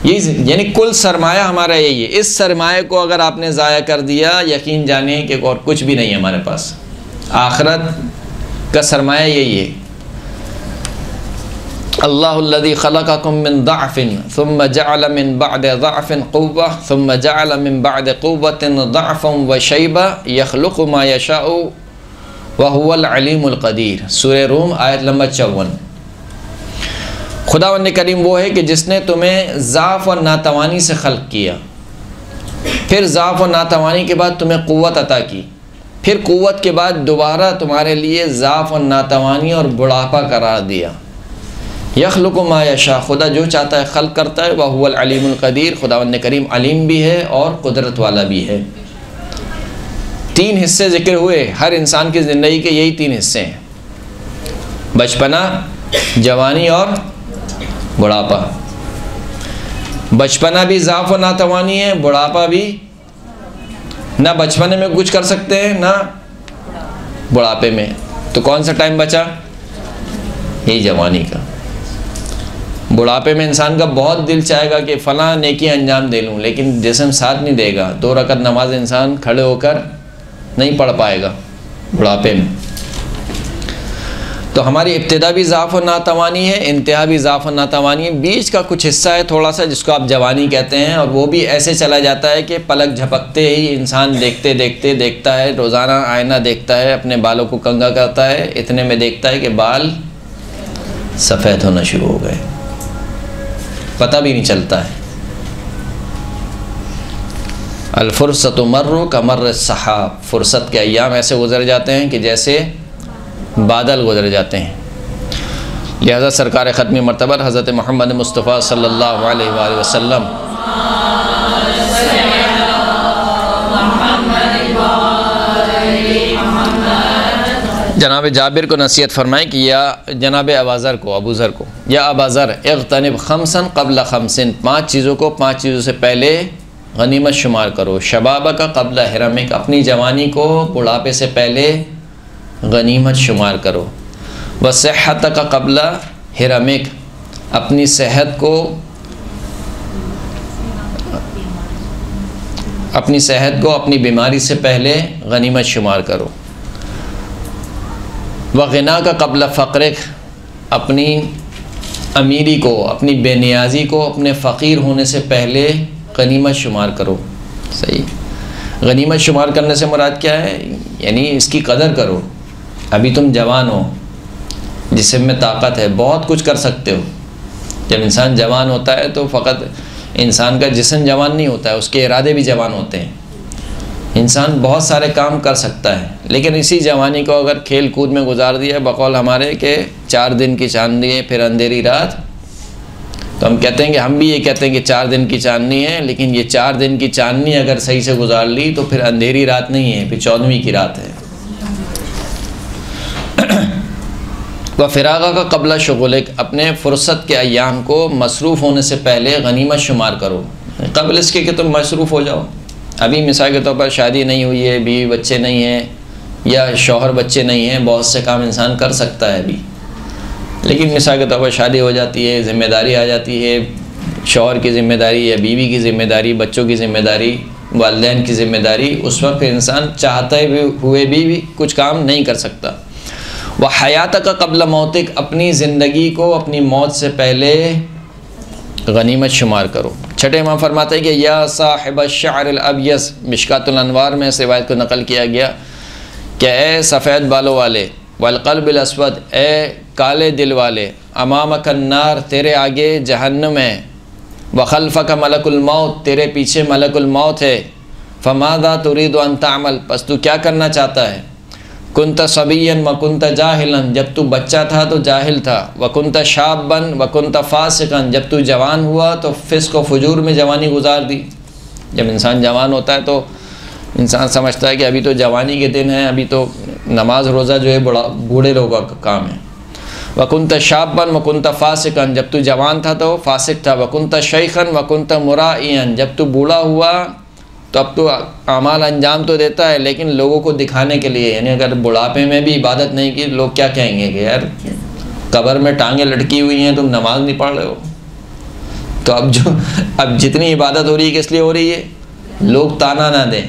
यही यानी कुल सरमाया हमारा यही है। इस सरमाए को अगर आपने ज़ाया कर दिया, यकीन जानिए कि और कुछ भी नहीं है हमारे पास। आखिरत का सरमाया यही है। अल्लाहुल्लज़ी खलक़कुम मिन ज़अफ़िन सुम्मा जअल मिन बअदि ज़अफ़िन क़ुव्वा सुम्मा जअल मिन बअदि क़ुव्वतिन ज़अफ़न व शैबा यख़्लुक़ु मा यशाउ व हुवल अलीमुल क़दीर। सूरह रूम आयत नंबर 54। खुदावंद करीम वो है कि जिसने तुम्हें ज़ाफ़ और नातवानी से खल्क़ किया, फिर ज़ाफ़ और नातवानी के बाद तुम्हें क़ुव्वत अता की, फिर क़ुव्वत के बाद दोबारा तुम्हारे लिए ज़ाफ़ और नातवानी और बुढ़ापा करार दिया। यख़्लुक़ु मा यशा, खुदा जो चाहता है खल्क़ करता है। वह हुवल अलीमुल क़दीर, खुदावंद करीम अलीम भी है और कुदरत वाला भी है। 3 हिस्से ज़िक्र हुए हर इंसान की ज़िंदगी के, यही 3 हिस्से हैं, बचपना, जवानी और बुढ़ापा। बचपना भी ज़ाफ़ और नातवानी है, बुढ़ापा भी, ना बचपने में कुछ कर सकते हैं ना बुढ़ापे में। तो कौन सा टाइम बचा? यही जवानी का। बुढ़ापे में इंसान का बहुत दिल चाहेगा कि फ़लाँ नेकी अंजाम दे लूँ, लेकिन जिस्म साथ नहीं देगा। 2 रकात नमाज इंसान खड़े होकर नहीं पढ़ पाएगा बुढ़ापे में। तो हमारी इब्तिदा भी ज़ाफ़ और नातवानी है, इंतहा भी ज़ाफ़ और नातवानी है। बीच का कुछ हिस्सा है थोड़ा सा, जिसको आप जवानी कहते हैं, और वो भी ऐसे चला जाता है कि पलक झपकते ही इंसान देखते देखते देखता है, रोज़ाना आईना देखता है, अपने बालों को कंघा करता है, इतने में देखता है कि बाल सफ़ेद होना शुरू हो गए, पता भी नहीं चलता है। अल-फ़ुर्सतु मर्रु कमर्र सहाब, फ़ुर्सत के अय्याम ऐसे गुजर जाते हैं कि जैसे बादल गुजर जाते हैं। लिहाजा सरकार ख़त्मी मर्तबा हज़रत मोहम्मद मुस्तफ़ा सल्लल्लाहु अलैहि वसल्लम जनाब जाबिर को नसीहत फरमाएँ कि या जनाब अबाज़र को, अबू ज़र को, या अबाज़र इग़्तनिब ख़म्सन क़ब्ल ख़म्सिन, 5 चीज़ों को 5 चीज़ों से पहले गनीमत शुमार करो। शबाब का कब्ल हिरमिक, अपनी जवानी को बुढ़ापे से पहले गनीमत शुमार करो। व सेहत का कब्ल हिरमिक, अपनी सेहत को अपनी बीमारी से पहले गनीमत शुमार करो। व ग़िना का कब्ल फ़क़्रिक, अपनी अमीरी को, अपनी बेनियाज़ी को अपने फ़कीर होने से पहले गनीमत शुमार करो। सही, गनीमत शुमार करने से मुराद क्या है? यानी इसकी कदर करो। अभी तुम जवान हो, जिस्म में ताकत है, बहुत कुछ कर सकते हो। जब इंसान जवान होता है तो फ़कत इंसान का जिस्म जवान नहीं होता है, उसके इरादे भी जवान होते हैं। इंसान बहुत सारे काम कर सकता है, लेकिन इसी जवानी को अगर खेल कूद में गुजार दिया, बकौल हमारे के 4 दिन की चांदनी है फिर अंधेरी रात, तो हम कहते हैं कि हम भी ये कहते हैं कि 4 दिन की चांदनी है, लेकिन ये 4 दिन की चांदनी अगर सही से गुजार ली तो फिर अंधेरी रात नहीं है, फिर 14वीं की रात है। व फ़िराग़ा का कब्ला शुग़ुलिक, अपने फ़ुर्सत के अय्याम को मसरूफ़ होने से पहले गनीमत शुमार करो। कबल इसके कि तुम मसरूफ़ हो जाओ। अभी मिसाल के तौर पर शादी नहीं हुई है, बीवी बच्चे नहीं हैं, या शौहर बच्चे नहीं हैं, बहुत से काम इंसान कर सकता है अभी, लेकिन मिसाल के तौर पर शादी हो जाती है, ज़िम्मेदारी आ जाती है, शौहर की ज़िम्मेदारी या बीवी की ज़िम्मेदारी, बच्चों की ज़िम्मेदारी, वालिदैन की ज़िम्मेदारी, उस वक्त इंसान चाहते हुए भी कुछ काम नहीं कर सकता। वह हयात का कब्ल मौतिक, अपनी ज़िंदगी को अपनी मौत से पहले गनीमत शुमार करो। छठे इमाम फरमाते हैं कि या साहिब अश-शअर अल-अब्यज़, मिशकातुल अनवार में इस रिवायत को नकल किया गया कि ए सफ़ेद बालों वाले, वल क़ल्बिल अस्वद, ए काले दिल वाले, अमामक अन्नार, तेरे आगे जहन्नम है, व खल्फ़क मलकुल मौत, तेरे पीछे मलकुल मौत है, फ़माज़ा तुरीदु अन तअमल, बस तू क्या करना चाहता है? कुंत सबियन व कुंत जाहिलन, जब तू बच्चा था तो जाहिल था, व कुंत शाबन व कुंत फासिकन, जब तू जवान हुआ तो फ़िस्क़ व फ़ुजूर में जवानी गुजार दी। जब इंसान जवान होता है तो इंसान समझता है कि अभी तो जवानी के दिन हैं, अभी तो नमाज रोज़ा जो है बूढ़े लोगों का काम है। वकुंत शाबन वकुंत फ़ासिकन, जब तू जवान था तो फ़ासिक था। वकुंत शैखन वकुंत मुराइयन, जब तू बूढ़ा हुआ तो अब तो अमाल अंजाम तो देता है, लेकिन लोगों को दिखाने के लिए। यानी अगर बुढ़ापे में भी इबादत नहीं की, लोग क्या कहेंगे कि यार कब्र में टांगें लटकी हुई हैं, तुम नमाज नहीं पढ़ रहे हो। तो अब जितनी इबादत हो रही है किस लिए हो रही है? लोग ताना ना दें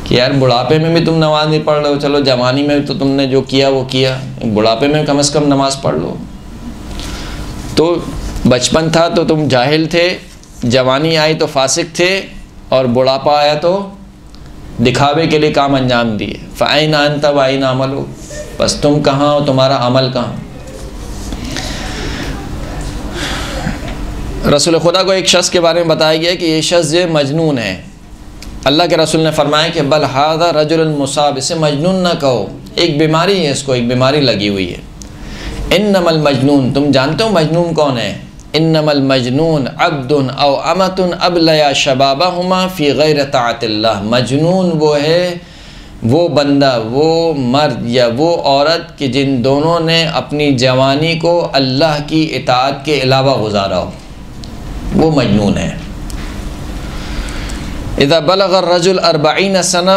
कि यार बुढ़ापे में भी तुम नमाज नहीं पढ़ रहे हो, चलो जवानी में तो तुमने जो किया वो किया, बुढ़ापे में कम से कम नमाज पढ़ लो। तो बचपन था तो तुम जाहिल थे, जवानी आई तो फासिक थे, और बुढ़ापा आया तो दिखावे के लिए काम अंजाम दिए। फ़ाइन अंत वाइन अमल हो, बस तुम कहाँ हो, तुम्हारा अमल कहाँ। रसूल खुदा को एक शख्स के बारे में बताया गया कि ये शख्स ये मजनून है। अल्लाह के रसूल ने फरमाया कि बल हादा रजुल मुसाब, इसे मजनून ना कहो, एक बीमारी है, इसको एक बीमारी लगी हुई है। इन्नमल मजनून, तुम जानते हो मजनून कौन है? इन्नमल मजनून अब्दुन औ अमतुन अबलया शबाबहुमा फ़ी गैर ताअतिल्लाह। मजनून वो है, वो बंदा, वो मर्द या वो औरत कि जिन दोनों ने अपनी जवानी को अल्लाह की इताअत के अलावा गुजारा हो, वो मजनून है। इज़ा बलग़ रजुल 40 सना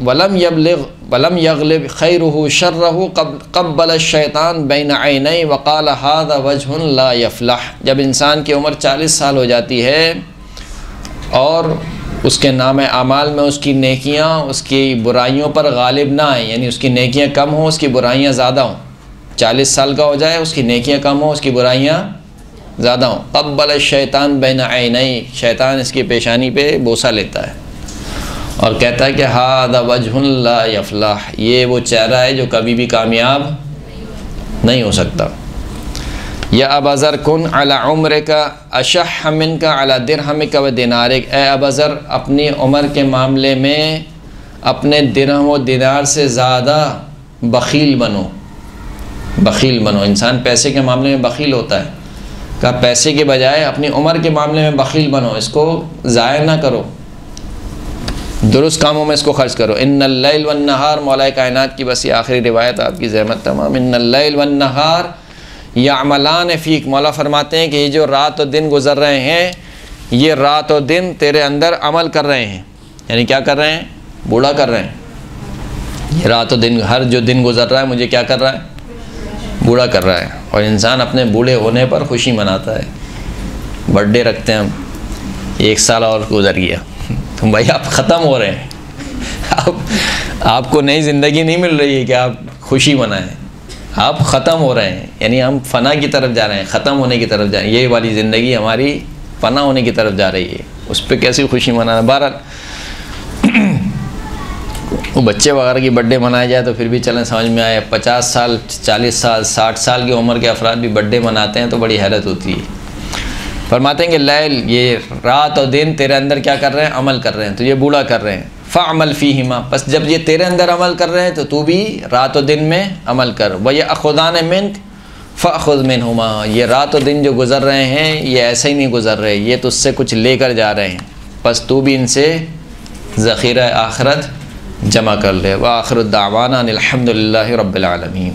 वलम यग़लिब खैरुहु शर्रहु क़ब्बल शैतान बैन ऐनैहि वक़ाल हाज़ा वजहुन ला यफ़लह। जब इंसान की उम्र 40 साल हो जाती है और उसके नामे आमाल में उसकी नेकियां उसकी बुराइयों पर गालिब ना आए, यानी उसकी नेकियां कम हो, उसकी बुराइयां ज़्यादा हों। 40 साल का हो जाए, उसकी नेकियां कम हो, उसकी बुराइयां ज़्यादा हों। क़ब्बल शैतान बैन ऐनैहि, शैतान इसकी पेशानी पे बोसा लेता है और कहता है कि हाज़ा वजहुन ला यफ़लह, ये वो चेहरा है जो कभी भी कामयाब नहीं हो सकता। या अबज़र कुन अला उम्र का अशह मिनका अला दिरहमिका व दिनारिक, ए अबज़र अपनी उम्र के मामले में अपने दिरहम व दिनार से ज़्यादा बख़ील बनो। बख़ील बनो, इंसान पैसे के मामले में बख़ील होता है, कहा पैसे के बजाय अपनी उम्र के मामले में बख़ील बनो, इसको ज़ाया ना करो, दुरुस्त कामों में इसको खर्च करो। इन्नल लैल वन नहार, मौला कायनात की बस ये आखिरी रिवायत आपकी ज़हमत तमाम। इन्नल लैल वन नहार यामलान फ़ीक, मौला फरमाते हैं कि ये जो रात और दिन गुज़र रहे हैं, ये रात और दिन तेरे अंदर अमल कर रहे हैं। यानी क्या कर रहे हैं? बूढ़ा कर रहे हैं। ये रात और दिन, हर जो दिन गुज़र रहा है मुझे क्या कर रहा है? बूढ़ा कर रहा है। और इंसान अपने बूढ़े होने पर खुशी मनाता है, बर्थडे रखते हैं हम, 1 साल और गुज़र गया, तो भाई आप ख़त्म हो रहे हैं, आपको नई ज़िंदगी नहीं मिल रही है कि आप खुशी मनाएं, आप ख़त्म हो रहे हैं। यानी हम फ़ना की तरफ जा रहे हैं, ख़त्म होने की तरफ जा रहे हैं। ये वाली ज़िंदगी हमारी फ़ना होने की तरफ जा रही है, उस पर कैसी खुशी मनाना। बहरहाल वो बच्चे वगैरह की बर्थडे मनाया जाए तो फिर भी चलें, समझ में आए। 50 साल 40 साल 60 साल की उम्र के अफराद भी बर्थडे मनाते हैं तो बड़ी हैरत होती है। फरमाते हैं कि लैल, ये रात और दिन तेरे अंदर क्या कर रहे हैं? अमल कर रहे हैं, तो ये बूढ़ा कर रहे हैं। फ़अमल फ़ीहिमा, बस जब ये तेरे अंदर अमल कर रहे हैं तो तू भी रात और दिन में अमल कर। व यअख़ुज़ान मिनक फ़अख़ुज़ मिनहुमा, ये रात और दिन जो गुज़र रहे हैं ये ऐसे ही नहीं गुज़र रहे, ये तुझसे कुछ लेकर जा रहे हैं, बस तू भी इनसे ज़ख़ीरा आखिरत जमा कर ले। व आखिरु दावाना अनिल हम्दुलिल्लाहि रब्बिल आलमीन।